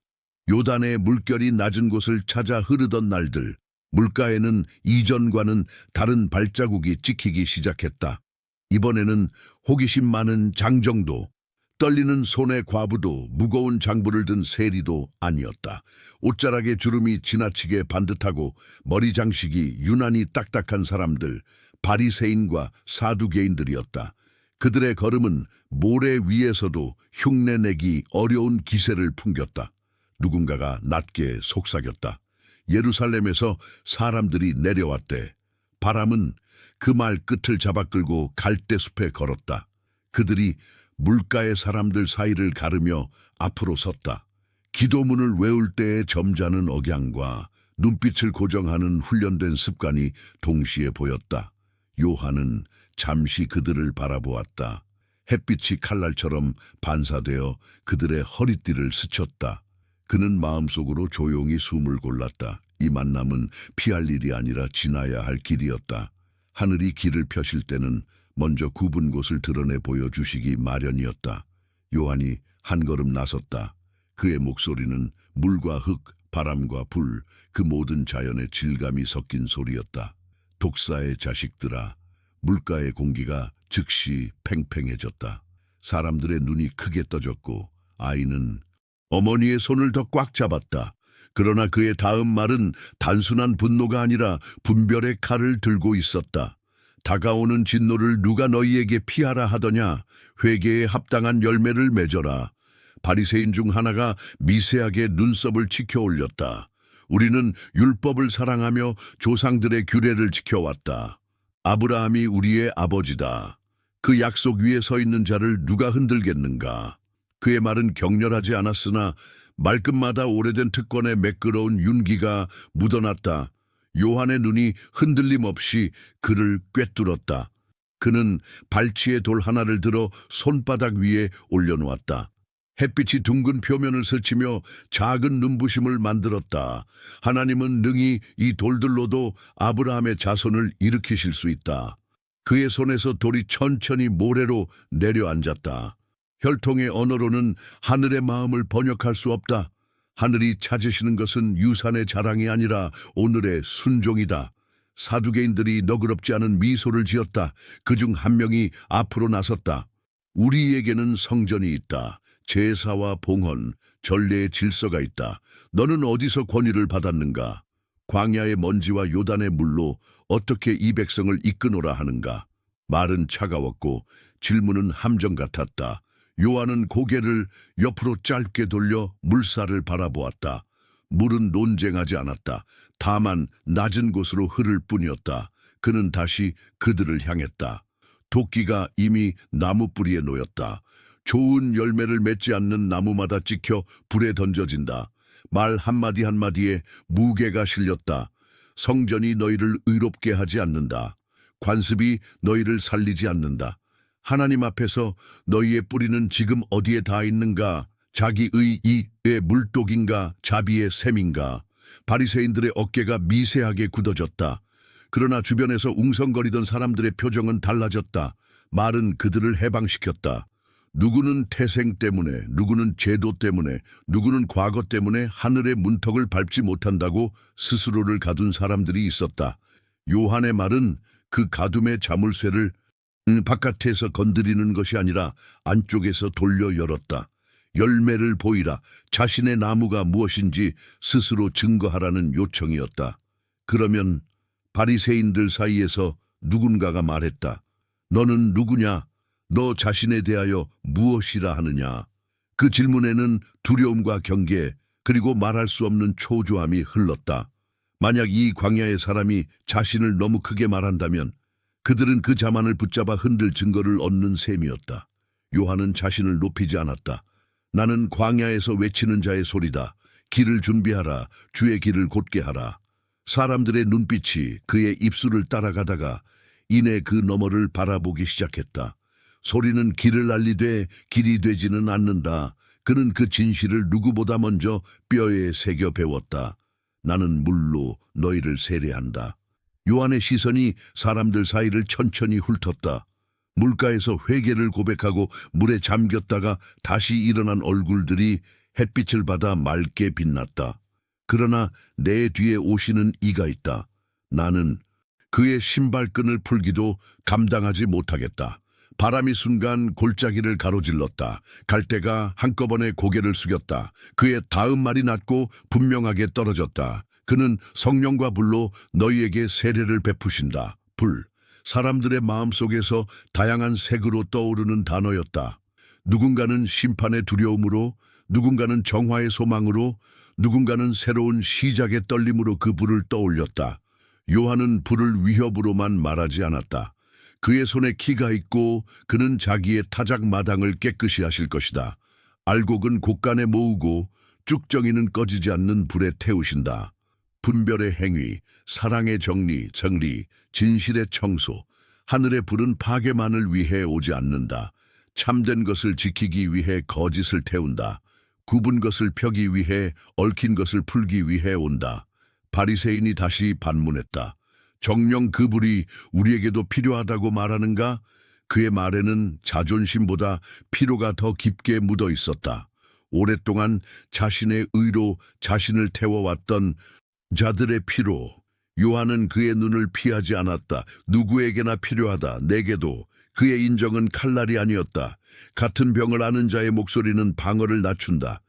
요단의 물결이 낮은 곳을 찾아 흐르던 날들, 물가에는 이전과는 다른 발자국이 찍히기 시작했다. 이번에는 호기심 많은 장정도, 떨리는 손의 과부도, 무거운 장부를 든 세리도 아니었다. 옷자락에 주름이 지나치게 반듯하고 머리 장식이 유난히 딱딱한 사람들, 바리새인과 사두개인들이었다. 그들의 걸음은 모래 위에서도 흉내내기 어려운 기세를 풍겼다. 누군가가 낮게 속삭였다. 예루살렘에서 사람들이 내려왔대. 바람은 그 말 끝을 잡아 끌고 갈대숲에 걸었다. 그들이 물가의 사람들 사이를 가르며 앞으로 섰다. 기도문을 외울 때의 점잖은 억양과 눈빛을 고정하는 훈련된 습관이 동시에 보였다. 요한은 잠시 그들을 바라보았다. 햇빛이 칼날처럼 반사되어 그들의 허리띠를 스쳤다. 그는 마음속으로 조용히 숨을 골랐다. 이 만남은 피할 일이 아니라 지나야 할 길이었다. 하늘이 길을 펴실 때는 먼저 굽은 곳을 드러내 보여주시기 마련이었다. 요한이 한 걸음 나섰다. 그의 목소리는 물과 흙, 바람과 불, 그 모든 자연의 질감이 섞인 소리였다. 독사의 자식들아, 물가의 공기가 즉시 팽팽해졌다. 사람들의 눈이 크게 떠졌고 아이는 어머니의 손을 더 꽉 잡았다. 그러나 그의 다음 말은 단순한 분노가 아니라 분별의 칼을 들고 있었다. 다가오는 진노를 누가 너희에게 피하라 하더냐? 회개에 합당한 열매를 맺어라. 바리새인 중 하나가 미세하게 눈썹을 치켜 올렸다. 우리는 율법을 사랑하며 조상들의 규례를 지켜왔다. 아브라함이 우리의 아버지다. 그 약속 위에 서 있는 자를 누가 흔들겠는가? 그의 말은 격렬하지 않았으나 말끝마다 오래된 특권에 매끄러운 윤기가 묻어났다. 요한의 눈이 흔들림 없이 그를 꿰뚫었다. 그는 발치에 돌 하나를 들어 손바닥 위에 올려놓았다. 햇빛이 둥근 표면을 스치며 작은 눈부심을 만들었다. 하나님은 능히 이 돌들로도 아브라함의 자손을 일으키실 수 있다. 그의 손에서 돌이 천천히 모래로 내려앉았다. 혈통의 언어로는 하늘의 마음을 번역할 수 없다. 하늘이 찾으시는 것은 유산의 자랑이 아니라 오늘의 순종이다. 사두개인들이 너그럽지 않은 미소를 지었다. 그중 한 명이 앞으로 나섰다. 우리에게는 성전이 있다. 제사와 봉헌, 전례의 질서가 있다. 너는 어디서 권위를 받았는가? 광야의 먼지와 요단의 물로 어떻게 이 백성을 이끄노라 하는가? 말은 차가웠고 질문은 함정 같았다. 요한은 고개를 옆으로 짧게 돌려 물살을 바라보았다. 물은 논쟁하지 않았다. 다만 낮은 곳으로 흐를 뿐이었다. 그는 다시 그들을 향했다. 도끼가 이미 나무 뿌리에 놓였다. 좋은 열매를 맺지 않는 나무마다 찍혀 불에 던져진다. 말 한마디 한마디에 무게가 실렸다. 성전이 너희를 의롭게 하지 않는다. 관습이 너희를 살리지 않는다. 하나님 앞에서 너희의 뿌리는 지금 어디에 닿아 있는가? 자기의 이의 물독인가? 자비의 샘인가? 바리새인들의 어깨가 미세하게 굳어졌다. 그러나 주변에서 웅성거리던 사람들의 표정은 달라졌다. 말은 그들을 해방시켰다. 누구는 태생 때문에, 누구는 제도 때문에, 누구는 과거 때문에 하늘의 문턱을 밟지 못한다고 스스로를 가둔 사람들이 있었다. 요한의 말은 그 가둠의 자물쇠를 바깥에서 건드리는 것이 아니라 안쪽에서 돌려 열었다. 열매를 보이라. 자신의 나무가 무엇인지 스스로 증거하라는 요청이었다. 그러면 바리새인들 사이에서 누군가가 말했다. 너는 누구냐? 너 자신에 대하여 무엇이라 하느냐? 그 질문에는 두려움과 경계, 그리고 말할 수 없는 초조함이 흘렀다. 만약 이 광야의 사람이 자신을 너무 크게 말한다면 그들은 그 자만을 붙잡아 흔들 증거를 얻는 셈이었다. 요한은 자신을 높이지 않았다. 나는 광야에서 외치는 자의 소리다. 길을 준비하라. 주의 길을 곧게 하라. 사람들의 눈빛이 그의 입술을 따라가다가 이내 그 너머를 바라보기 시작했다. 소리는 길을 알리되 길이 되지는 않는다. 그는 그 진실을 누구보다 먼저 뼈에 새겨 배웠다. 나는 물로 너희를 세례한다. 요한의 시선이 사람들 사이를 천천히 훑었다. 물가에서 회개를 고백하고 물에 잠겼다가 다시 일어난 얼굴들이 햇빛을 받아 맑게 빛났다. 그러나 내 뒤에 오시는 이가 있다. 나는 그의 신발끈을 풀기도 감당하지 못하겠다. 바람이 순간 골짜기를 가로질렀다. 갈대가 한꺼번에 고개를 숙였다. 그의 다음 말이 낮고 분명하게 떨어졌다. 그는 성령과 불로 너희에게 세례를 베푸신다. 불. 사람들의 마음속에서 다양한 색으로 떠오르는 단어였다. 누군가는 심판의 두려움으로, 누군가는 정화의 소망으로, 누군가는 새로운 시작의 떨림으로 그 불을 떠올렸다. 요한은 불을 위협으로만 말하지 않았다. 그의 손에 키가 있고 그는 자기의 타작 마당을 깨끗이 하실 것이다. 알곡은 곳간에 모으고 쭉정이는 꺼지지 않는 불에 태우신다. 분별의 행위, 사랑의 정리, 진실의 청소, 하늘의 불은 파괴만을 위해 오지 않는다. 참된 것을 지키기 위해 거짓을 태운다. 굽은 것을 펴기 위해 얽힌 것을 풀기 위해 온다. 바리새인이 다시 반문했다. 정녕 그 불이 우리에게도 필요하다고 말하는가? 그의 말에는 자존심보다 피로가 더 깊게 묻어 있었다. 오랫동안 자신의 의로 자신을 태워왔던 자들의 피로. 요한은 그의 눈을 피하지 않았다. 누구에게나 필요하다. 내게도. 그의 인정은 칼날이 아니었다. 같은 병을 앓는 자의 목소리는 방어를 낮춘다.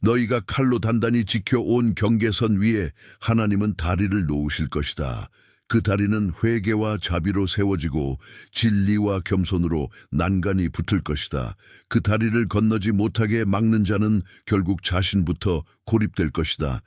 너희가 칼로 단단히 지켜온 경계선 위에 하나님은 다리를 놓으실 것이다. 그 다리는 회개와 자비로 세워지고 진리와 겸손으로 난간이 붙을 것이다. 그 다리를 건너지 못하게 막는 자는 결국 자신부터 고립될 것이다.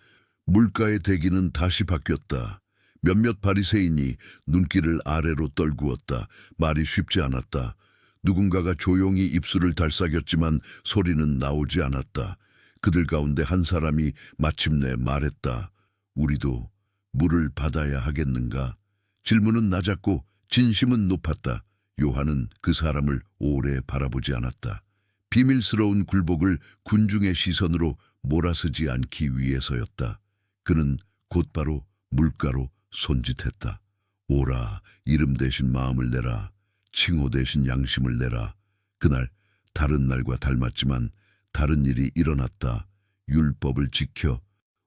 물가의 대기는 다시 바뀌었다. 몇몇 바리새인이 눈길을 아래로 떨구었다. 말이 쉽지 않았다. 누군가가 조용히 입술을 달싹였지만 소리는 나오지 않았다. 그들 가운데 한 사람이 마침내 말했다. 우리도 물을 받아야 하겠는가? 질문은 낮았고 진심은 높았다. 요한은 그 사람을 오래 바라보지 않았다. 비밀스러운 굴복을 군중의 시선으로 몰아쓰지 않기 위해서였다. 그는 곧바로 물가로 손짓했다. 오라, 이름 대신 마음을 내라. 칭호 대신 양심을 내라. 그날 다른 날과 닮았지만 다른 일이 일어났다. 율법을 지켜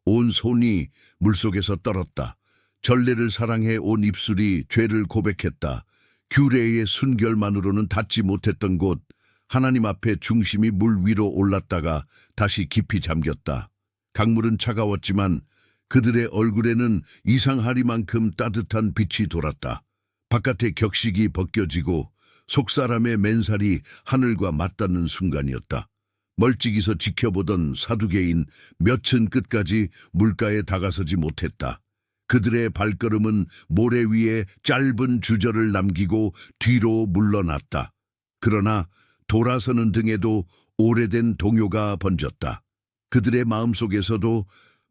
온 손이 물속에서 떨었다. 전례를 사랑해 온 입술이 죄를 고백했다. 규례의 순결만으로는 닿지 못했던 곳, 하나님 앞에 중심이 물 위로 올랐다가 다시 깊이 잠겼다. 강물은 차가웠지만 그들의 얼굴에는 이상하리만큼 따뜻한 빛이 돌았다. 바깥의 격식이 벗겨지고 속사람의 맨살이 하늘과 맞닿는 순간이었다. 멀찍이서 지켜보던 사두개인 몇층 끝까지 물가에 다가서지 못했다. 그들의 발걸음은 모래 위에 짧은 주저를 남기고 뒤로 물러났다. 그러나 돌아서는 등에도 오래된 동요가 번졌다. 그들의 마음속에서도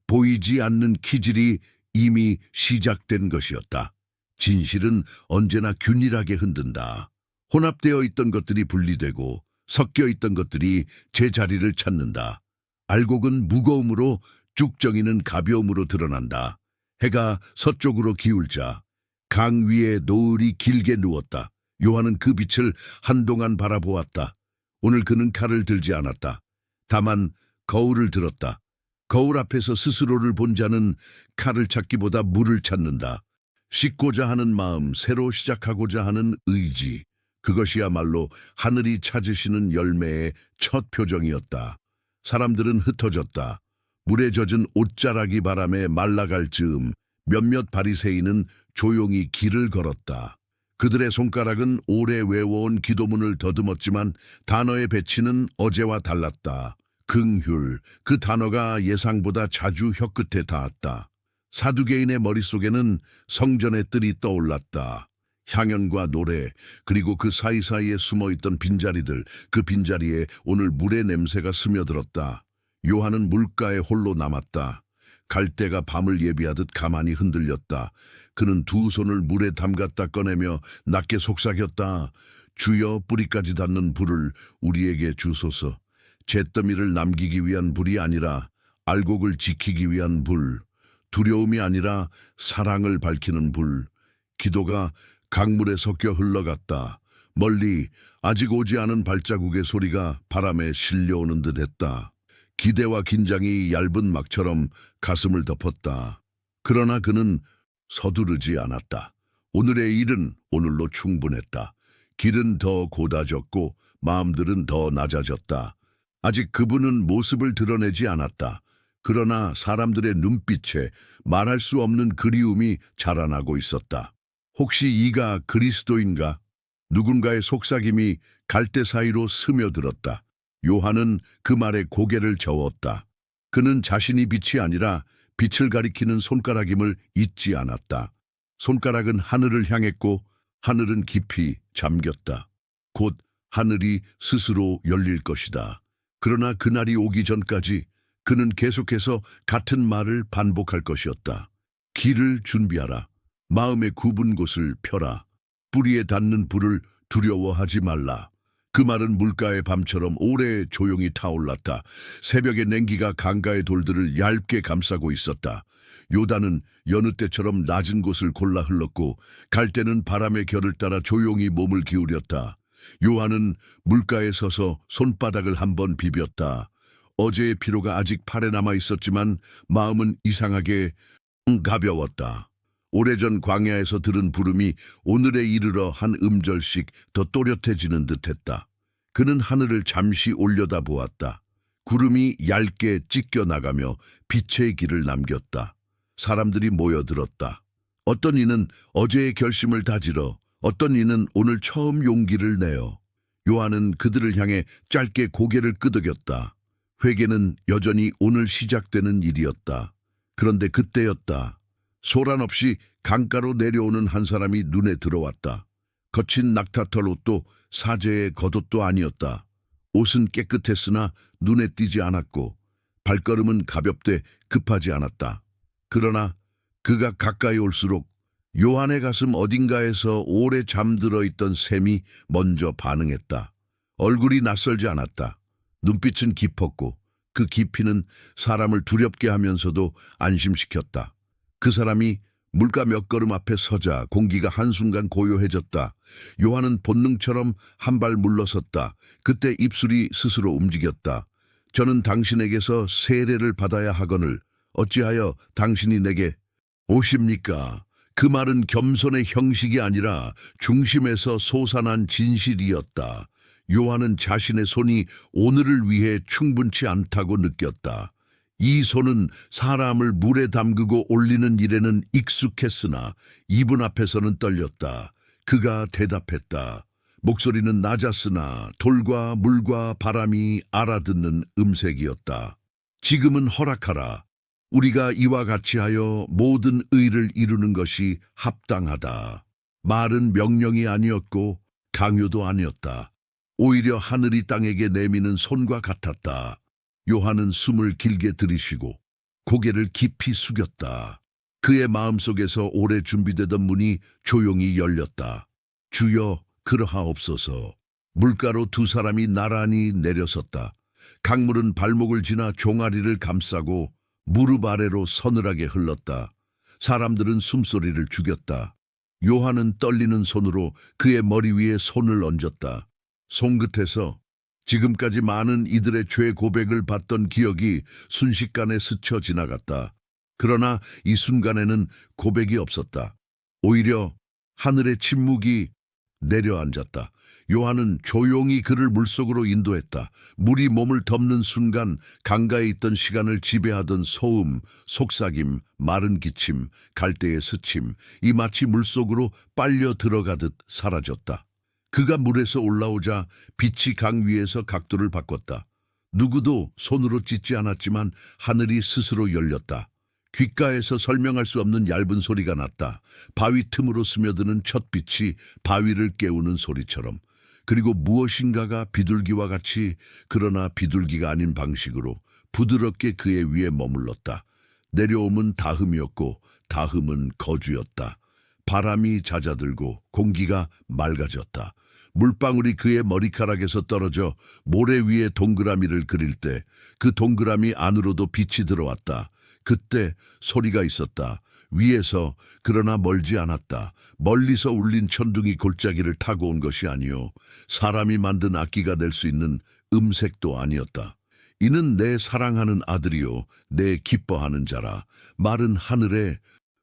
보이지 않는 기질이 이미 시작된 것이었다. 진실은 언제나 균일하게 흔든다. 혼합되어 있던 것들이 분리되고 섞여 있던 것들이 제자리를 찾는다. 알곡은 무거움으로, 쭉정이는 가벼움으로 드러난다. 해가 서쪽으로 기울자 강 위에 노을이 길게 누웠다. 요한은 그 빛을 한동안 바라보았다. 오늘 그는 칼을 들지 않았다. 다만 거울을 들었다. 거울 앞에서 스스로를 본 자는 칼을 찾기보다 물을 찾는다. 씻고자 하는 마음, 새로 시작하고자 하는 의지. 그것이야말로 하늘이 찾으시는 열매의 첫 표정이었다. 사람들은 흩어졌다. 물에 젖은 옷자락이 바람에 말라갈 즈음 몇몇 바리새인은 조용히 길을 걸었다. 그들의 손가락은 오래 외워온 기도문을 더듬었지만 단어의 배치는 어제와 달랐다. 긍휼, 그 단어가 예상보다 자주 혀끝에 닿았다. 사두개인의 머릿속에는 성전의 뜰이 떠올랐다. 향연과 노래, 그리고 그 사이사이에 숨어있던 빈자리들, 그 빈자리에 오늘 물의 냄새가 스며들었다. 요한은 물가에 홀로 남았다. 갈대가 밤을 예비하듯 가만히 흔들렸다. 그는 두 손을 물에 담갔다 꺼내며 낮게 속삭였다. 주여, 뿌리까지 닿는 불을 우리에게 주소서. 잿더미를 남기기 위한 불이 아니라 알곡을 지키기 위한 불. 두려움이 아니라 사랑을 밝히는 불. 기도가 강물에 섞여 흘러갔다. 멀리 아직 오지 않은 발자국의 소리가 바람에 실려오는 듯했다. 기대와 긴장이 얇은 막처럼 가슴을 덮었다. 그러나 그는 서두르지 않았다. 오늘의 일은 오늘로 충분했다. 길은 더 고다졌고 마음들은 더 낮아졌다. 아직 그분은 모습을 드러내지 않았다. 그러나 사람들의 눈빛에 말할 수 없는 그리움이 자라나고 있었다. 혹시 이가 그리스도인가? 누군가의 속삭임이 갈대 사이로 스며들었다. 요한은 그 말에 고개를 저었다. 그는 자신이 빛이 아니라 빛을 가리키는 손가락임을 잊지 않았다. 손가락은 하늘을 향했고 하늘은 깊이 잠겼다. 곧 하늘이 스스로 열릴 것이다. 그러나 그날이 오기 전까지 그는 계속해서 같은 말을 반복할 것이었다. 길을 준비하라. 마음의 굽은 곳을 펴라. 뿌리에 닿는 불을 두려워하지 말라. 그 말은 물가의 밤처럼 오래 조용히 타올랐다. 새벽의 냉기가 강가의 돌들을 얇게 감싸고 있었다. 요단은 여느 때처럼 낮은 곳을 골라 흘렀고 갈대는 바람의 결을 따라 조용히 몸을 기울였다. 요한은 물가에 서서 손바닥을 한번 비볐다. 어제의 피로가 아직 팔에 남아 있었지만 마음은 이상하게 가벼웠다. 오래전 광야에서 들은 부름이 오늘에 이르러 한 음절씩 더 또렷해지는 듯했다. 그는 하늘을 잠시 올려다보았다. 구름이 얇게 찢겨 나가며 빛의 길을 남겼다. 사람들이 모여들었다. 어떤 이는 어제의 결심을 다지러, 어떤 이는 오늘 처음 용기를 내어. 요한은 그들을 향해 짧게 고개를 끄덕였다. 회개는 여전히 오늘 시작되는 일이었다. 그런데 그때였다. 소란 없이 강가로 내려오는 한 사람이 눈에 들어왔다. 거친 낙타털 옷도 사제의 겉옷도 아니었다. 옷은 깨끗했으나 눈에 띄지 않았고 발걸음은 가볍되 급하지 않았다. 그러나 그가 가까이 올수록 요한의 가슴 어딘가에서 오래 잠들어 있던 샘이 먼저 반응했다. 얼굴이 낯설지 않았다. 눈빛은 깊었고 그 깊이는 사람을 두렵게 하면서도 안심시켰다. 그 사람이 물가 몇 걸음 앞에 서자 공기가 한순간 고요해졌다. 요한은 본능처럼 한 발 물러섰다. 그때 입술이 스스로 움직였다. 저는 당신에게서 세례를 받아야 하거늘 어찌하여 당신이 내게 오십니까? 그 말은 겸손의 형식이 아니라 중심에서 솟아난 진실이었다. 요한은 자신의 손이 오늘을 위해 충분치 않다고 느꼈다. 이 손은 사람을 물에 담그고 올리는 일에는 익숙했으나 이분 앞에서는 떨렸다. 그가 대답했다. 목소리는 낮았으나 돌과 물과 바람이 알아듣는 음색이었다. 지금은 허락하라. 우리가 이와 같이 하여 모든 의를 이루는 것이 합당하다. 말은 명령이 아니었고 강요도 아니었다. 오히려 하늘이 땅에게 내미는 손과 같았다. 요한은 숨을 길게 들이쉬고 고개를 깊이 숙였다. 그의 마음속에서 오래 준비되던 문이 조용히 열렸다. 주여, 그러하옵소서. 물가로 두 사람이 나란히 내려섰다. 강물은 발목을 지나 종아리를 감싸고 무릎 아래로 서늘하게 흘렀다. 사람들은 숨소리를 죽였다. 요한은 떨리는 손으로 그의 머리 위에 손을 얹었다. 손끝에서 지금까지 많은 이들의 죄 고백을 받던 기억이 순식간에 스쳐 지나갔다. 그러나 이 순간에는 고백이 없었다. 오히려 하늘의 침묵이 내려앉았다. 요한은 조용히 그를 물속으로 인도했다. 물이 몸을 덮는 순간 강가에 있던 시간을 지배하던 소음, 속삭임, 마른 기침, 갈대의 스침, 이 마치 물속으로 빨려 들어가듯 사라졌다. 그가 물에서 올라오자 빛이 강 위에서 각도를 바꿨다. 누구도 손으로 찢지 않았지만 하늘이 스스로 열렸다. 귓가에서 설명할 수 없는 얇은 소리가 났다. 바위 틈으로 스며드는 첫 빛이 바위를 깨우는 소리처럼. 그리고 무엇인가가 비둘기와 같이, 그러나 비둘기가 아닌 방식으로 부드럽게 그의 위에 머물렀다. 내려옴은 다흠이었고 다흠은 거주였다. 바람이 잦아들고 공기가 맑아졌다. 물방울이 그의 머리카락에서 떨어져 모래 위에 동그라미를 그릴 때 그 동그라미 안으로도 빛이 들어왔다. 그때 소리가 있었다. 위에서, 그러나 멀지 않았다. 멀리서 울린 천둥이 골짜기를 타고 온 것이 아니요, 사람이 만든 악기가 낼 수 있는 음색도 아니었다. 이는 내 사랑하는 아들이요 내 기뻐하는 자라. 말은 하늘에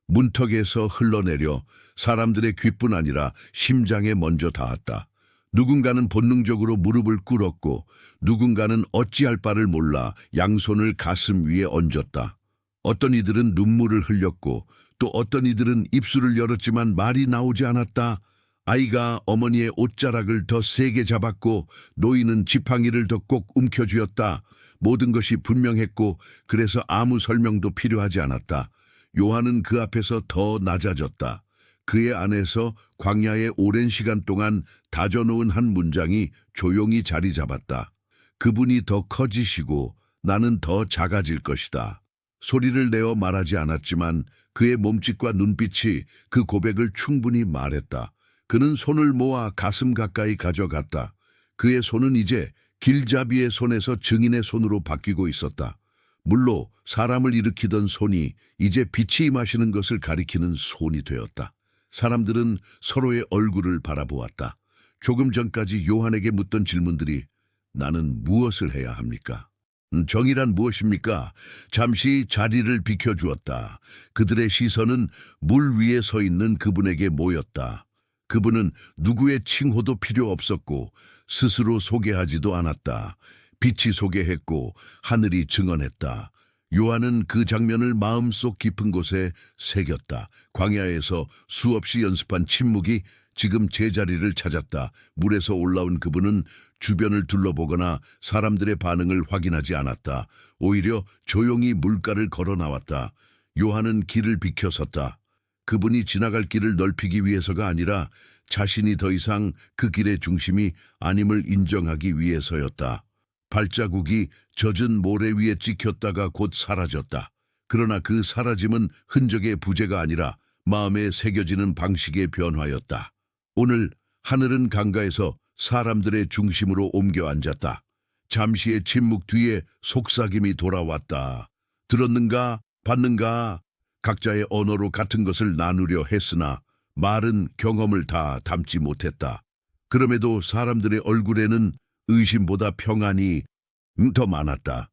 문턱에서 흘러내려 사람들의 귓뿐 아니라 심장에 먼저 닿았다. 누군가는 본능적으로 무릎을 꿇었고 누군가는 어찌할 바를 몰라 양손을 가슴 위에 얹었다. 어떤 이들은 눈물을 흘렸고 또 어떤 이들은 입술을 열었지만 말이 나오지 않았다. 아이가 어머니의 옷자락을 더 세게 잡았고 노인은 지팡이를 더 꼭 움켜쥐었다. 모든 것이 분명했고 그래서 아무 설명도 필요하지 않았다. 요한은 그 앞에서 더 낮아졌다. 그의 안에서 광야의 오랜 시간 동안 다져놓은 한 문장이 조용히 자리 잡았다. 그분이 더 커지시고 나는 더 작아질 것이다. 소리를 내어 말하지 않았지만 그의 몸짓과 눈빛이 그 고백을 충분히 말했다. 그는 손을 모아 가슴 가까이 가져갔다. 그의 손은 이제 길잡이의 손에서 증인의 손으로 바뀌고 있었다. 물로 사람을 일으키던 손이 이제 빛이 임하시는 것을 가리키는 손이 되었다. 사람들은 서로의 얼굴을 바라보았다. 조금 전까지 요한에게 묻던 질문들이 나는 무엇을 해야 합니까? 정의란 무엇입니까? 잠시 자리를 비켜주었다. 그들의 시선은 물 위에 서 있는 그분에게 모였다. 그분은 누구의 칭호도 필요 없었고 스스로 소개하지도 않았다. 빛이 소개했고 하늘이 증언했다. 요한은 그 장면을 마음속 깊은 곳에 새겼다. 광야에서 수없이 연습한 침묵이 지금 제자리를 찾았다. 물에서 올라온 그분은 주변을 둘러보거나 사람들의 반응을 확인하지 않았다. 오히려 조용히 물가를 걸어 나왔다. 요한은 길을 비켜섰다. 그분이 지나갈 길을 넓히기 위해서가 아니라 자신이 더 이상 그 길의 중심이 아님을 인정하기 위해서였다. 발자국이 젖은 모래 위에 찍혔다가 곧 사라졌다. 그러나 그 사라짐은 흔적의 부재가 아니라 마음에 새겨지는 방식의 변화였다. 오늘 하늘은 강가에서 사람들의 중심으로 옮겨 앉았다. 잠시의 침묵 뒤에 속삭임이 돌아왔다. 들었는가? 봤는가? 각자의 언어로 같은 것을 나누려 했으나 말은 경험을 다 담지 못했다. 그럼에도 사람들의 얼굴에는 의심보다 평안이 더 많았다.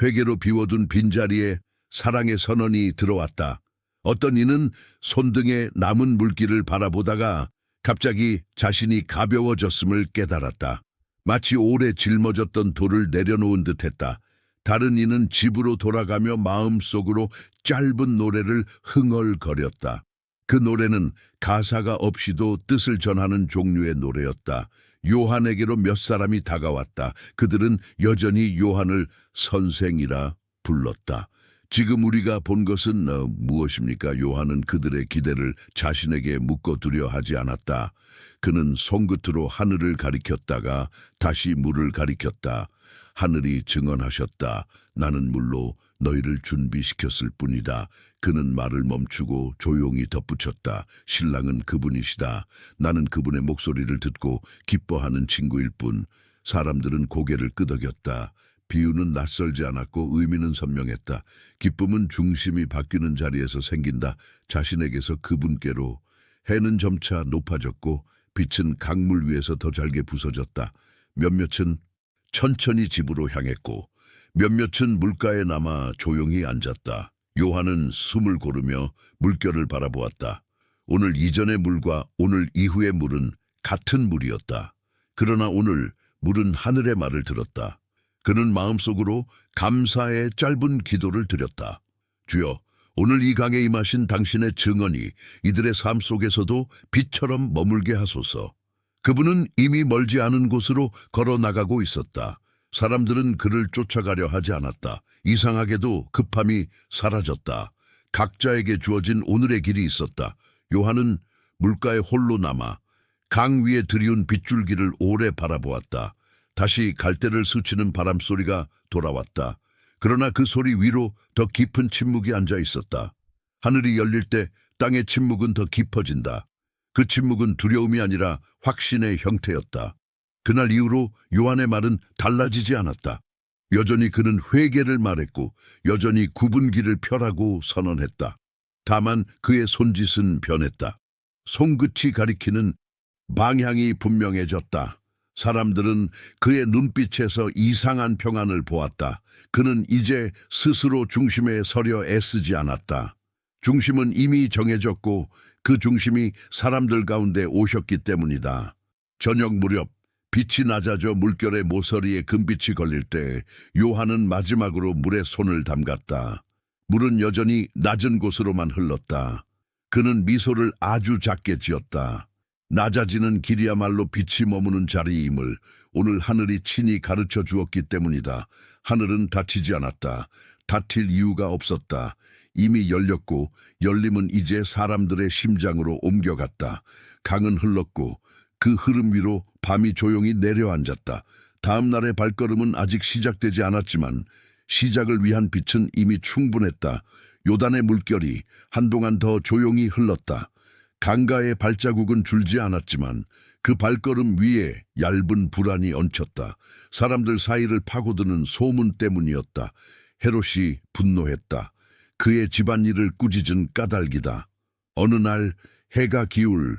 회개로 비워둔 빈자리에 사랑의 선언이 들어왔다. 어떤 이는 손등에 남은 물기를 바라보다가 갑자기 자신이 가벼워졌음을 깨달았다. 마치 오래 짊어졌던 돌을 내려놓은 듯했다. 다른 이는 집으로 돌아가며 마음속으로 짧은 노래를 흥얼거렸다. 그 노래는 가사가 없이도 뜻을 전하는 종류의 노래였다. 요한에게로 몇 사람이 다가왔다. 그들은 여전히 요한을 선생이라 불렀다. 지금 우리가 본 것은 무엇입니까? 요한은 그들의 기대를 자신에게 묶어두려 하지 않았다. 그는 손끝으로 하늘을 가리켰다가 다시 물을 가리켰다. 하늘이 증언하셨다. 나는 물로 너희를 준비시켰을 뿐이다. 그는 말을 멈추고 조용히 덧붙였다. 신랑은 그분이시다. 나는 그분의 목소리를 듣고 기뻐하는 친구일 뿐. 사람들은 고개를 끄덕였다. 비유는 낯설지 않았고 의미는 선명했다. 기쁨은 중심이 바뀌는 자리에서 생긴다. 자신에게서 그분께로. 해는 점차 높아졌고 빛은 강물 위에서 더 잘게 부서졌다. 몇몇은 천천히 집으로 향했고 몇몇은 물가에 남아 조용히 앉았다. 요한은 숨을 고르며 물결을 바라보았다. 오늘 이전의 물과 오늘 이후의 물은 같은 물이었다. 그러나 오늘 물은 하늘의 말을 들었다. 그는 마음속으로 감사의 짧은 기도를 드렸다. 주여, 오늘 이 강에 임하신 당신의 증언이 이들의 삶 속에서도 빛처럼 머물게 하소서. 그분은 이미 멀지 않은 곳으로 걸어 나가고 있었다. 사람들은 그를 쫓아가려 하지 않았다. 이상하게도 급함이 사라졌다. 각자에게 주어진 오늘의 길이 있었다. 요한은 물가에 홀로 남아 강 위에 들이운 빗줄기를 오래 바라보았다. 다시 갈대를 스치는 바람 소리가 돌아왔다. 그러나 그 소리 위로 더 깊은 침묵이 앉아 있었다. 하늘이 열릴 때 땅의 침묵은 더 깊어진다. 그 침묵은 두려움이 아니라 확신의 형태였다. 그날 이후로 요한의 말은 달라지지 않았다. 여전히 그는 회개를 말했고 여전히 굽은 길을 펴라고 선언했다. 다만 그의 손짓은 변했다. 손끝이 가리키는 방향이 분명해졌다. 사람들은 그의 눈빛에서 이상한 평안을 보았다. 그는 이제 스스로 중심에 서려 애쓰지 않았다. 중심은 이미 정해졌고 그 중심이 사람들 가운데 오셨기 때문이다. 저녁 무렵 빛이 낮아져 물결의 모서리에 금빛이 걸릴 때 요한은 마지막으로 물에 손을 담갔다. 물은 여전히 낮은 곳으로만 흘렀다. 그는 미소를 아주 작게 지었다. 낮아지는 길이야말로 빛이 머무는 자리임을 오늘 하늘이 친히 가르쳐 주었기 때문이다. 하늘은 닫히지 않았다. 닫힐 이유가 없었다. 이미 열렸고 열림은 이제 사람들의 심장으로 옮겨갔다. 강은 흘렀고 그 흐름 위로 밤이 조용히 내려앉았다. 다음 날의 발걸음은 아직 시작되지 않았지만 시작을 위한 빛은 이미 충분했다. 요단의 물결이 한동안 더 조용히 흘렀다. 강가의 발자국은 줄지 않았지만 그 발걸음 위에 얇은 불안이 얹혔다. 사람들 사이를 파고드는 소문 때문이었다. 헤롯이 분노했다. 그의 집안일을 꾸짖은 까닭이다. 어느 날 해가 기울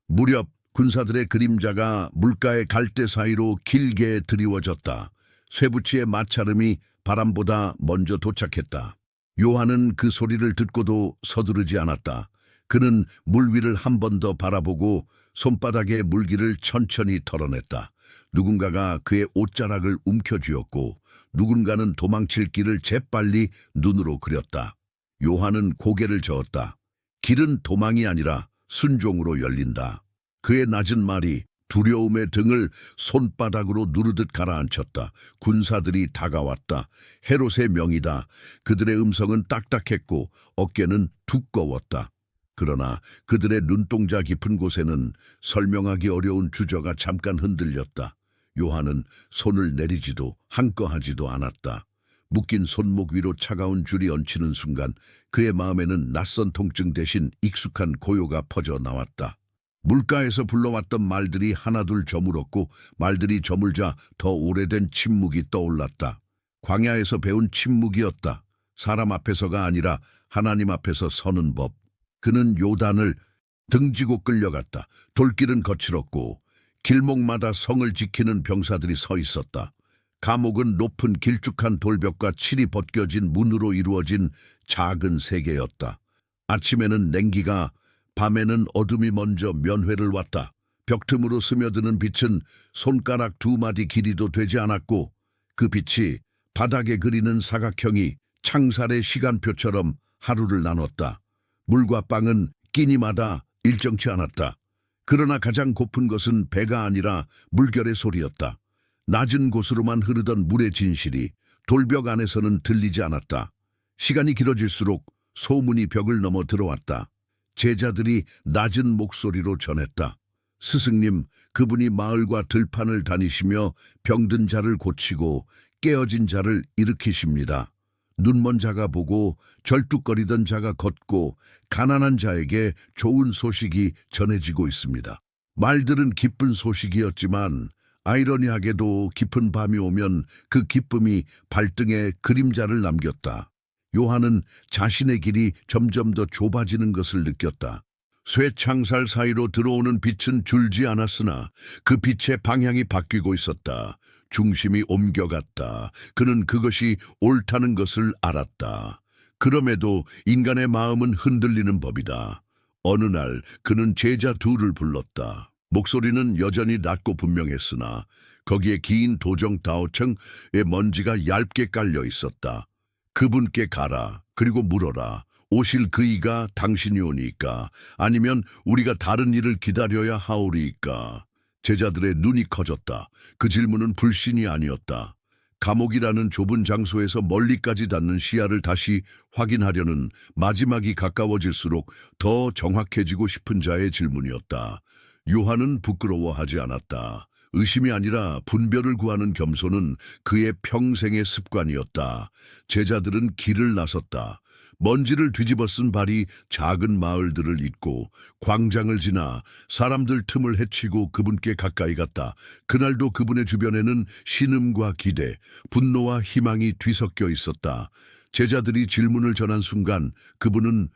무렵 군사들의 그림자가 물가의 갈대 사이로 길게 드리워졌다. 쇠붙이의 마찰음이 바람보다 먼저 도착했다. 요한은 그 소리를 듣고도 서두르지 않았다. 그는 물 위를 한 번 더 바라보고 손바닥에 물기를 천천히 털어냈다. 누군가가 그의 옷자락을 움켜쥐었고 누군가는 도망칠 길을 재빨리 눈으로 그렸다. 요한은 고개를 저었다. 길은 도망이 아니라 순종으로 열린다. 그의 낮은 말이 두려움의 등을 손바닥으로 누르듯 가라앉혔다. 군사들이 다가왔다. 헤롯의 명이다. 그들의 음성은 딱딱했고 어깨는 두꺼웠다. 그러나 그들의 눈동자 깊은 곳에는 설명하기 어려운 주저가 잠깐 흔들렸다. 요한은 손을 내리지도 한꺼하지도 않았다. 묶인 손목 위로 차가운 줄이 얹히는 순간 그의 마음에는 낯선 통증 대신 익숙한 고요가 퍼져 나왔다. 물가에서 불러왔던 말들이 하나둘 저물었고 말들이 저물자 더 오래된 침묵이 떠올랐다. 광야에서 배운 침묵이었다. 사람 앞에서가 아니라 하나님 앞에서 서는 법. 그는 요단을 등지고 끌려갔다. 돌길은 거칠었고 길목마다 성을 지키는 병사들이 서 있었다. 감옥은 높은 길쭉한 돌벽과 칠이 벗겨진 문으로 이루어진 작은 세계였다. 아침에는 냉기가, 밤에는 어둠이 먼저 면회를 왔다. 벽틈으로 스며드는 빛은 손가락 두 마디 길이도 되지 않았고 그 빛이 바닥에 그리는 사각형이 창살의 시간표처럼 하루를 나눴다. 물과 빵은 끼니마다 일정치 않았다. 그러나 가장 고픈 것은 배가 아니라 물결의 소리였다. 낮은 곳으로만 흐르던 물의 진실이 돌벽 안에서는 들리지 않았다. 시간이 길어질수록 소문이 벽을 넘어 들어왔다. 제자들이 낮은 목소리로 전했다. 스승님, 그분이 마을과 들판을 다니시며 병든 자를 고치고 깨어진 자를 일으키십니다. 눈먼 자가 보고 절뚝거리던 자가 걷고 가난한 자에게 좋은 소식이 전해지고 있습니다. 말들은 기쁜 소식이었지만 아이러니하게도 깊은 밤이 오면 그 기쁨이 발등에 그림자를 남겼다. 요한은 자신의 길이 점점 더 좁아지는 것을 느꼈다. 쇠창살 사이로 들어오는 빛은 줄지 않았으나 그 빛의 방향이 바뀌고 있었다. 중심이 옮겨갔다. 그는 그것이 옳다는 것을 알았다. 그럼에도 인간의 마음은 흔들리는 법이다. 어느 날 그는 제자 둘을 불렀다. 목소리는 여전히 낮고 분명했으나 거기에 긴 도정 다오청의 먼지가 얇게 깔려 있었다. 그분께 가라. 그리고 물어라. 오실 그이가 당신이 오니까 아니면 우리가 다른 일을 기다려야 하오리이까. 제자들의 눈이 커졌다. 그 질문은 불신이 아니었다. 감옥이라는 좁은 장소에서 멀리까지 닿는 시야를 다시 확인하려는 마지막이 가까워질수록 더 정확해지고 싶은 자의 질문이었다. 요한은 부끄러워하지 않았다. 의심이 아니라 분별을 구하는 겸손은 그의 평생의 습관이었다. 제자들은 길을 나섰다. 먼지를 뒤집어 쓴 발이 작은 마을들을 잇고 광장을 지나 사람들 틈을 헤치고 그분께 가까이 갔다. 그날도 그분의 주변에는 신음과 기대, 분노와 희망이 뒤섞여 있었다. 제자들이 질문을 전한 순간 그분은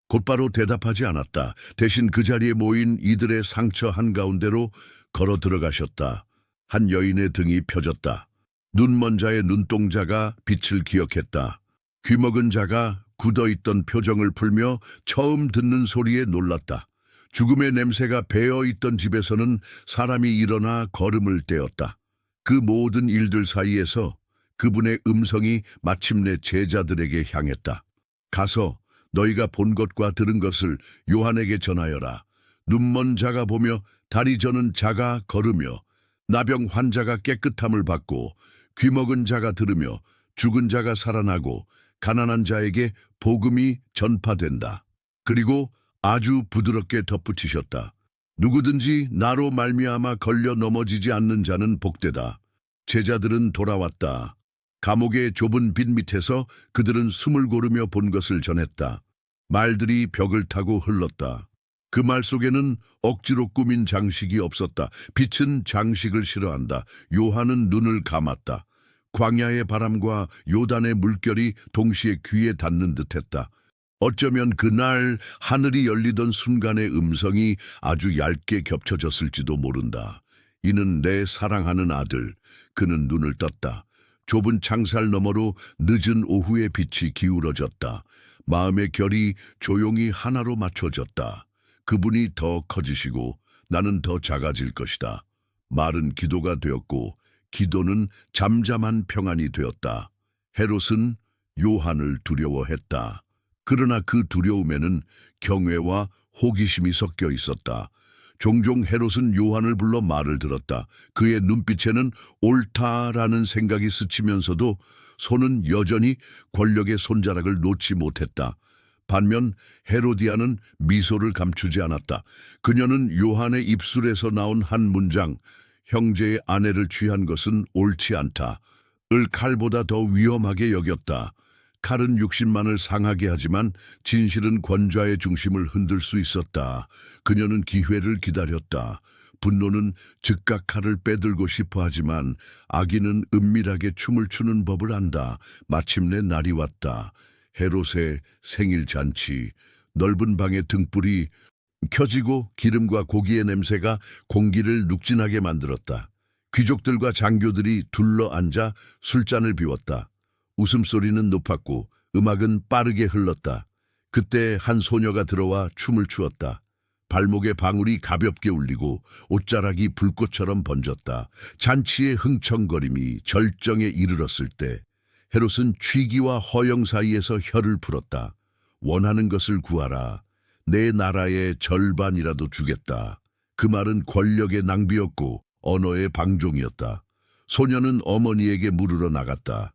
곧바로 대답하지 않았다. 대신 그 자리에 모인 이들의 상처 한가운데로 걸어 들어가셨다. 한 여인의 등이 펴졌다. 눈먼 자의 눈동자가 빛을 기억했다. 귀먹은 자가 굳어있던 표정을 풀며 처음 듣는 소리에 놀랐다. 죽음의 냄새가 배어있던 집에서는 사람이 일어나 걸음을 떼었다. 그 모든 일들 사이에서 그분의 음성이 마침내 제자들에게 향했다. 가서 너희가 본 것과 들은 것을 요한에게 전하여라. 눈먼 자가 보며 다리 저는 자가 걸으며 나병 환자가 깨끗함을 받고 귀먹은 자가 들으며 죽은 자가 살아나고 가난한 자에게 복음이 전파된다. 그리고 아주 부드럽게 덧붙이셨다. 누구든지 나로 말미암아 걸려 넘어지지 않는 자는 복되다. 제자들은 돌아왔다. 감옥의 좁은 빛 밑에서 그들은 숨을 고르며 본 것을 전했다. 말들이 벽을 타고 흘렀다. 그 말 속에는 억지로 꾸민 장식이 없었다. 빛은 장식을 싫어한다. 요한은 눈을 감았다. 광야의 바람과 요단의 물결이 동시에 귀에 닿는 듯했다. 어쩌면 그날 하늘이 열리던 순간의 음성이 아주 얇게 겹쳐졌을지도 모른다. 이는 내 사랑하는 아들. 그는 눈을 떴다. 좁은 창살 너머로 늦은 오후의 빛이 기울어졌다. 마음의 결이 조용히 하나로 맞춰졌다. 그분이 더 커지시고 나는 더 작아질 것이다. 말은 기도가 되었고 기도는 잠잠한 평안이 되었다. 헤롯은 요한을 두려워했다. 그러나 그 두려움에는 경외와 호기심이 섞여 있었다. 종종 헤롯은 요한을 불러 말을 들었다. 그의 눈빛에는 옳다라는 생각이 스치면서도 손은 여전히 권력의 손자락을 놓지 못했다. 반면 헤로디아는 미소를 감추지 않았다. 그녀는 요한의 입술에서 나온 한 문장, 형제의 아내를 취한 것은 옳지 않다. 을 칼보다 더 위험하게 여겼다. 칼은 육신만을 상하게 하지만 진실은 권좌의 중심을 흔들 수 있었다. 그녀는 기회를 기다렸다. 분노는 즉각 칼을 빼들고 싶어 하지만 악인은 은밀하게 춤을 추는 법을 안다. 마침내 날이 왔다. 헤롯의 생일 잔치. 넓은 방의 등불이 켜지고 기름과 고기의 냄새가 공기를 눅진하게 만들었다. 귀족들과 장교들이 둘러앉아 술잔을 비웠다. 웃음소리는 높았고 음악은 빠르게 흘렀다. 그때 한 소녀가 들어와 춤을 추었다. 발목에 방울이 가볍게 울리고 옷자락이 불꽃처럼 번졌다. 잔치의 흥청거림이 절정에 이르렀을 때 헤롯은 취기와 허영 사이에서 혀를 풀었다. 원하는 것을 구하라. 내 나라의 절반이라도 주겠다. 그 말은 권력의 낭비였고 언어의 방종이었다. 소녀는 어머니에게 물으러 나갔다.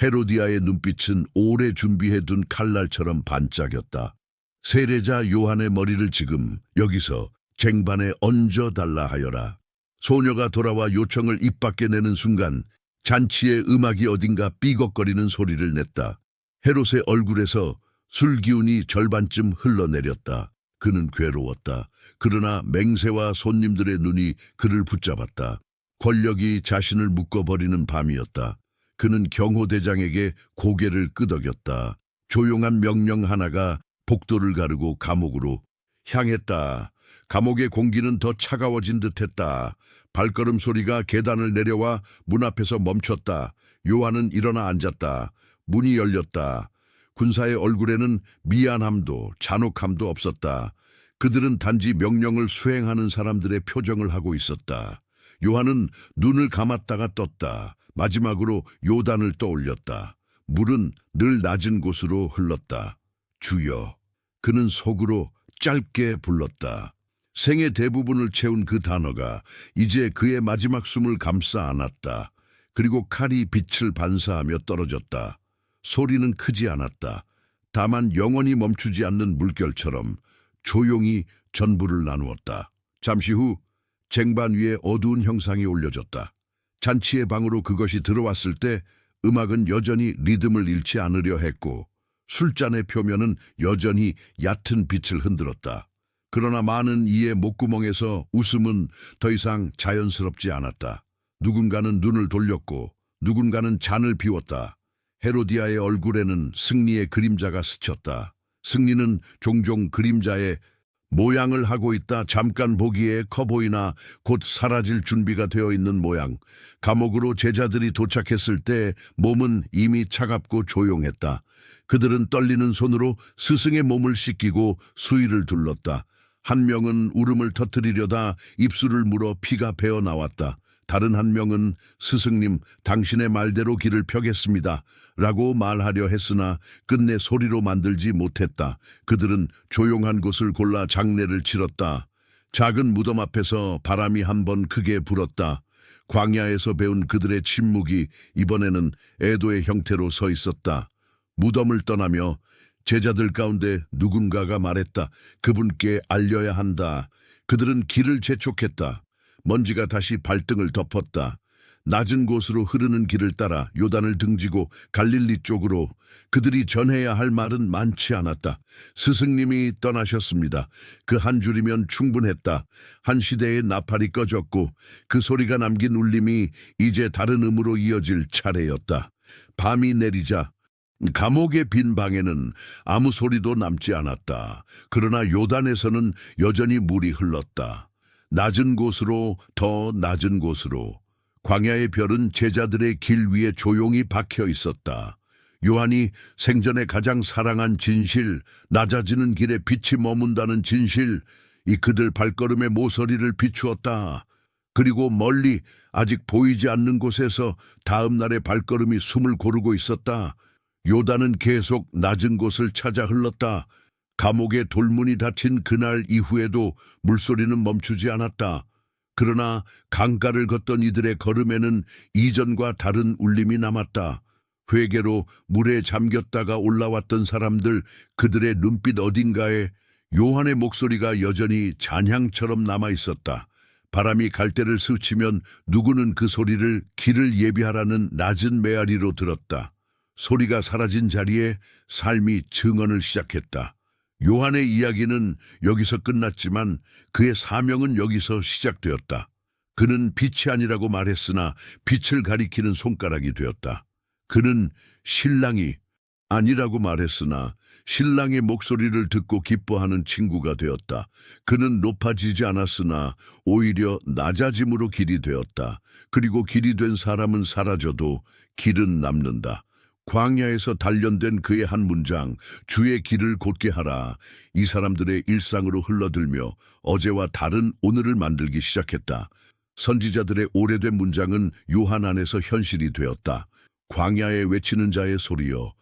헤로디아의 눈빛은 오래 준비해둔 칼날처럼 반짝였다. 세례자 요한의 머리를 지금 여기서 쟁반에 얹어달라 하여라. 소녀가 돌아와 요청을 입 밖에 내는 순간 잔치의 음악이 어딘가 삐걱거리는 소리를 냈다. 헤롯의 얼굴에서 술 기운이 절반쯤 흘러내렸다. 그는 괴로웠다. 그러나 맹세와 손님들의 눈이 그를 붙잡았다. 권력이 자신을 묶어버리는 밤이었다. 그는 경호대장에게 고개를 끄덕였다. 조용한 명령 하나가 복도를 가르고 감옥으로 향했다. 감옥의 공기는 더 차가워진 듯했다. 발걸음 소리가 계단을 내려와 문 앞에서 멈췄다. 요한은 일어나 앉았다. 문이 열렸다. 군사의 얼굴에는 미안함도 잔혹함도 없었다. 그들은 단지 명령을 수행하는 사람들의 표정을 하고 있었다. 요한은 눈을 감았다가 떴다. 마지막으로 요단을 떠올렸다. 물은 늘 낮은 곳으로 흘렀다. 주여. 그는 속으로 짧게 불렀다. 생의 대부분을 채운 그 단어가 이제 그의 마지막 숨을 감싸 안았다. 그리고 칼이 빛을 반사하며 떨어졌다. 소리는 크지 않았다. 다만 영원히 멈추지 않는 물결처럼 조용히 전부를 나누었다. 잠시 후 쟁반 위에 어두운 형상이 올려졌다. 잔치의 방으로 그것이 들어왔을 때 음악은 여전히 리듬을 잃지 않으려 했고 술잔의 표면은 여전히 얕은 빛을 흔들었다. 그러나 많은 이의 목구멍에서 웃음은 더 이상 자연스럽지 않았다. 누군가는 눈을 돌렸고 누군가는 잔을 비웠다. 헤로디아의 얼굴에는 승리의 그림자가 스쳤다. 승리는 종종 그림자의 모양을 하고 있다. 잠깐 보기에 커 보이나 곧 사라질 준비가 되어 있는 모양. 감옥으로 제자들이 도착했을 때 몸은 이미 차갑고 조용했다. 그들은 떨리는 손으로 스승의 몸을 씻기고 수의를 둘렀다. 한 명은 울음을 터뜨리려다 입술을 물어 피가 배어 나왔다. 다른 한 명은 스승님, 당신의 말대로 길을 펴겠습니다. 라고 말하려 했으나 끝내 소리로 만들지 못했다. 그들은 조용한 곳을 골라 장례를 치렀다. 작은 무덤 앞에서 바람이 한 번 크게 불었다. 광야에서 배운 그들의 침묵이 이번에는 애도의 형태로 서 있었다. 무덤을 떠나며 제자들 가운데 누군가가 말했다. 그분께 알려야 한다. 그들은 길을 재촉했다. 먼지가 다시 발등을 덮었다. 낮은 곳으로 흐르는 길을 따라 요단을 등지고 갈릴리 쪽으로. 그들이 전해야 할 말은 많지 않았다. 스승님이 떠나셨습니다. 그 한 줄이면 충분했다. 한 시대의 나팔이 꺼졌고 그 소리가 남긴 울림이 이제 다른 음으로 이어질 차례였다. 밤이 내리자 감옥의 빈 방에는 아무 소리도 남지 않았다. 그러나 요단에서는 여전히 물이 흘렀다. 낮은 곳으로, 더 낮은 곳으로. 광야의 별은 제자들의 길 위에 조용히 박혀 있었다. 요한이 생전에 가장 사랑한 진실, 낮아지는 길에 빛이 머문다는 진실, 이 그들 발걸음의 모서리를 비추었다. 그리고 멀리 아직 보이지 않는 곳에서 다음 날의 발걸음이 숨을 고르고 있었다. 요단은 계속 낮은 곳을 찾아 흘렀다. 감옥의 돌문이 닫힌 그날 이후에도 물소리는 멈추지 않았다. 그러나 강가를 걷던 이들의 걸음에는 이전과 다른 울림이 남았다. 회개로 물에 잠겼다가 올라왔던 사람들, 그들의 눈빛 어딘가에 요한의 목소리가 여전히 잔향처럼 남아있었다. 바람이 갈대를 스치면 누구는 그 소리를 길을 예비하라는 낮은 메아리로 들었다. 소리가 사라진 자리에 삶이 증언을 시작했다. 요한의 이야기는 여기서 끝났지만 그의 사명은 여기서 시작되었다. 그는 빛이 아니라고 말했으나 빛을 가리키는 손가락이 되었다. 그는 신랑이 아니라고 말했으나 신랑의 목소리를 듣고 기뻐하는 친구가 되었다. 그는 높아지지 않았으나 오히려 낮아짐으로 길이 되었다. 그리고 길이 된 사람은 사라져도 길은 남는다. 광야에서 단련된 그의 한 문장, 주의 길을 곧게 하라. 이 사람들의 일상으로 흘러들며 어제와 다른 오늘을 만들기 시작했다. 선지자들의 오래된 문장은 요한 안에서 현실이 되었다. 광야에 외치는 자의 소리여,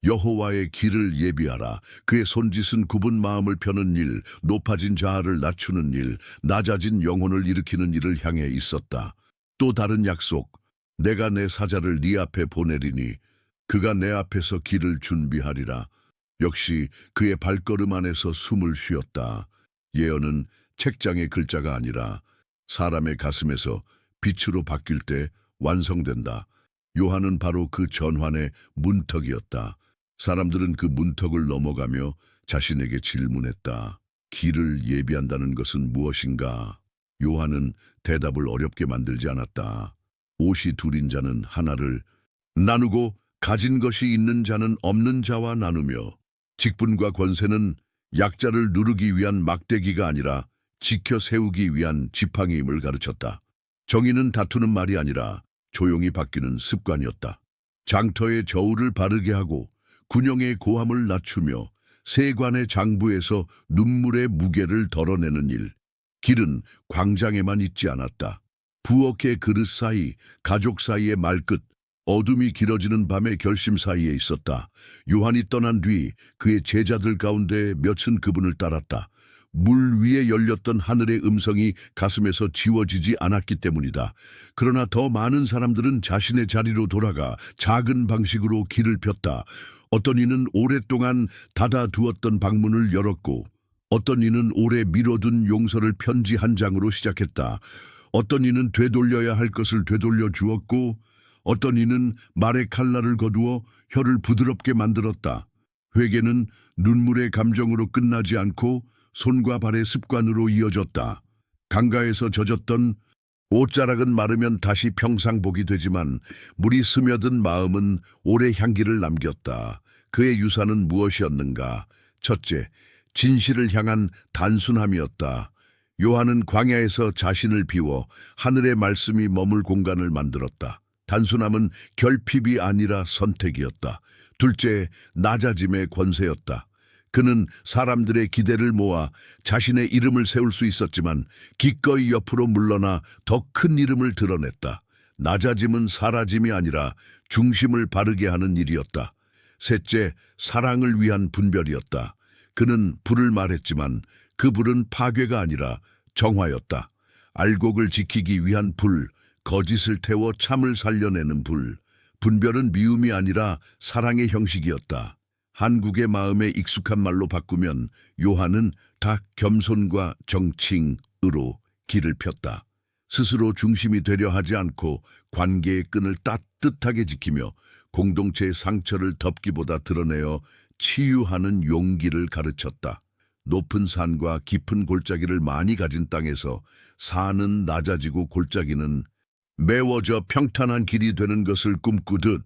여호와의 길을 예비하라. 그의 손짓은 굽은 마음을 펴는 일, 높아진 자아를 낮추는 일, 낮아진 영혼을 일으키는 일을 향해 있었다. 또 다른 약속, 내가 내 사자를 네 앞에 보내리니 그가 내 앞에서 길을 준비하리라. 역시 그의 발걸음 안에서 숨을 쉬었다. 예언은 책장의 글자가 아니라 사람의 가슴에서 빛으로 바뀔 때 완성된다. 요한은 바로 그 전환의 문턱이었다. 사람들은 그 문턱을 넘어가며 자신에게 질문했다. 길을 예비한다는 것은 무엇인가? 요한은 대답을 어렵게 만들지 않았다. 옷이 둘인 자는 하나를 나누고 가진 것이 있는 자는 없는 자와 나누며, 직분과 권세는 약자를 누르기 위한 막대기가 아니라 지켜 세우기 위한 지팡이임을 가르쳤다. 정의는 다투는 말이 아니라 조용히 바뀌는 습관이었다. 장터의 저울을 바르게 하고 군영의 고함을 낮추며 세관의 장부에서 눈물의 무게를 덜어내는 일. 길은 광장에만 있지 않았다. 부엌의 그릇 사이, 가족 사이의 말끝, 어둠이 길어지는 밤의 결심 사이에 있었다. 요한이 떠난 뒤 그의 제자들 가운데 몇은 그분을 따랐다. 물 위에 열렸던 하늘의 음성이 가슴에서 지워지지 않았기 때문이다. 그러나 더 많은 사람들은 자신의 자리로 돌아가 작은 방식으로 길을 폈다. 어떤 이는 오랫동안 닫아두었던 방문을 열었고, 어떤 이는 오래 미뤄둔 용서를 편지 한 장으로 시작했다. 어떤 이는 되돌려야 할 것을 되돌려 주었고, 어떤 이는 말의 칼날을 거두어 혀를 부드럽게 만들었다. 회개는 눈물의 감정으로 끝나지 않고 손과 발의 습관으로 이어졌다. 강가에서 젖었던 옷자락은 마르면 다시 평상복이 되지만 물이 스며든 마음은 오래 향기를 남겼다. 그의 유산은 무엇이었는가? 첫째, 진실을 향한 단순함이었다. 요한은 광야에서 자신을 비워 하늘의 말씀이 머물 공간을 만들었다. 단순함은 결핍이 아니라 선택이었다. 둘째, 낮아짐의 권세였다. 그는 사람들의 기대를 모아 자신의 이름을 세울 수 있었지만 기꺼이 옆으로 물러나 더 큰 이름을 드러냈다. 낮아짐은 사라짐이 아니라 중심을 바르게 하는 일이었다. 셋째, 사랑을 위한 분별이었다. 그는 불을 말했지만 그 불은 파괴가 아니라 정화였다. 알곡을 지키기 위한 불, 거짓을 태워 참을 살려내는 불. 분별은 미움이 아니라 사랑의 형식이었다. 한국의 마음에 익숙한 말로 바꾸면 요한은 다 겸손과 정칭으로 길을 폈다. 스스로 중심이 되려 하지 않고 관계의 끈을 따뜻하게 지키며 공동체의 상처를 덮기보다 드러내어 치유하는 용기를 가르쳤다. 높은 산과 깊은 골짜기를 많이 가진 땅에서 산은 낮아지고 골짜기는 메워져 평탄한 길이 되는 것을 꿈꾸듯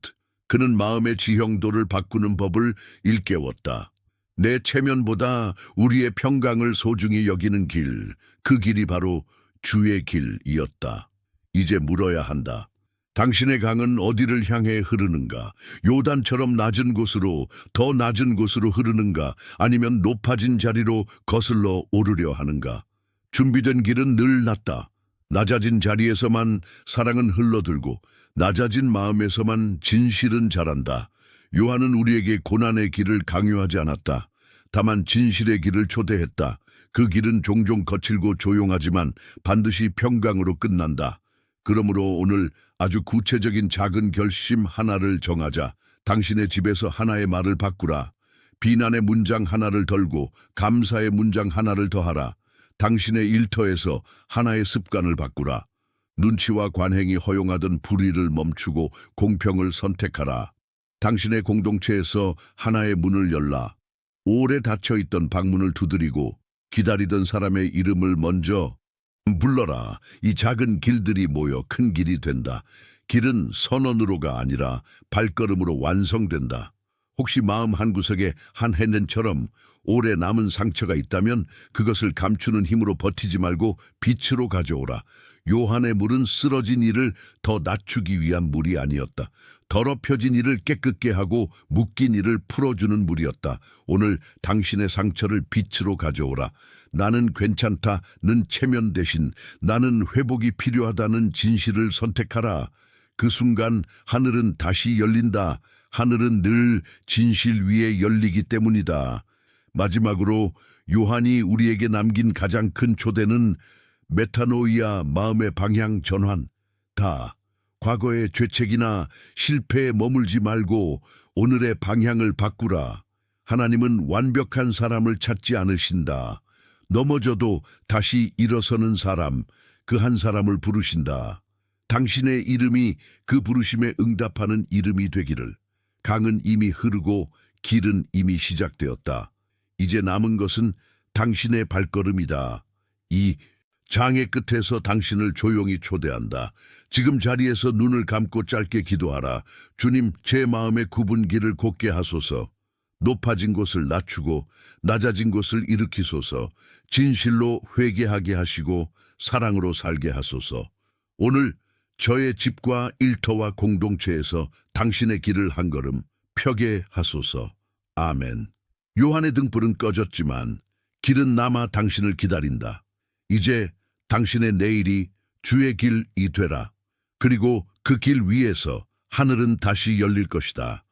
그는 마음의 지형도를 바꾸는 법을 일깨웠다. 내 체면보다 우리의 평강을 소중히 여기는 길, 그 길이 바로 주의 길이었다. 이제 물어야 한다. 당신의 강은 어디를 향해 흐르는가? 요단처럼 낮은 곳으로, 더 낮은 곳으로 흐르는가? 아니면 높아진 자리로 거슬러 오르려 하는가? 준비된 길은 늘 낮다. 낮아진 자리에서만 사랑은 흘러들고 낮아진 마음에서만 진실은 자란다. 요한은 우리에게 고난의 길을 강요하지 않았다. 다만 진실의 길을 초대했다. 그 길은 종종 거칠고 조용하지만 반드시 평강으로 끝난다. 그러므로 오늘 아주 구체적인 작은 결심 하나를 정하자. 당신의 집에서 하나의 말을 바꾸라. 비난의 문장 하나를 덜고 감사의 문장 하나를 더하라. 당신의 일터에서 하나의 습관을 바꾸라. 눈치와 관행이 허용하던 불의를 멈추고 공평을 선택하라. 당신의 공동체에서 하나의 문을 열라. 오래 닫혀있던 방문을 두드리고 기다리던 사람의 이름을 먼저 불러라. 이 작은 길들이 모여 큰 길이 된다. 길은 선언으로가 아니라 발걸음으로 완성된다. 혹시 마음 한구석에 한 해낸처럼 오래 남은 상처가 있다면 그것을 감추는 힘으로 버티지 말고 빛으로 가져오라. 요한의 물은 쓰러진 이를 더 낮추기 위한 물이 아니었다. 더럽혀진 이를 깨끗게 하고 묶인 이를 풀어주는 물이었다. 오늘 당신의 상처를 빛으로 가져오라. 나는 괜찮다는 체면 대신 나는 회복이 필요하다는 진실을 선택하라. 그 순간 하늘은 다시 열린다. 하늘은 늘 진실 위에 열리기 때문이다. 마지막으로 요한이 우리에게 남긴 가장 큰 초대는 메타노이아, 마음의 방향 전환. 다 과거의 죄책이나 실패에 머물지 말고 오늘의 방향을 바꾸라. 하나님은 완벽한 사람을 찾지 않으신다. 넘어져도 다시 일어서는 사람, 그 한 사람을 부르신다. 당신의 이름이 그 부르심에 응답하는 이름이 되기를. 강은 이미 흐르고 길은 이미 시작되었다. 이제 남은 것은 당신의 발걸음이다. 이 장의 끝에서 당신을 조용히 초대한다. 지금 자리에서 눈을 감고 짧게 기도하라. 주님, 제 마음의 굽은 길을 곧게 하소서. 높아진 곳을 낮추고 낮아진 곳을 일으키소서. 진실로 회개하게 하시고 사랑으로 살게 하소서. 오늘 저의 집과 일터와 공동체에서 당신의 길을 한 걸음 펴게 하소서. 아멘. 요한의 등불은 꺼졌지만 길은 남아 당신을 기다린다. 이제 당신의 내일이 주의 길이 되라. 그리고 그 길 위에서 하늘은 다시 열릴 것이다.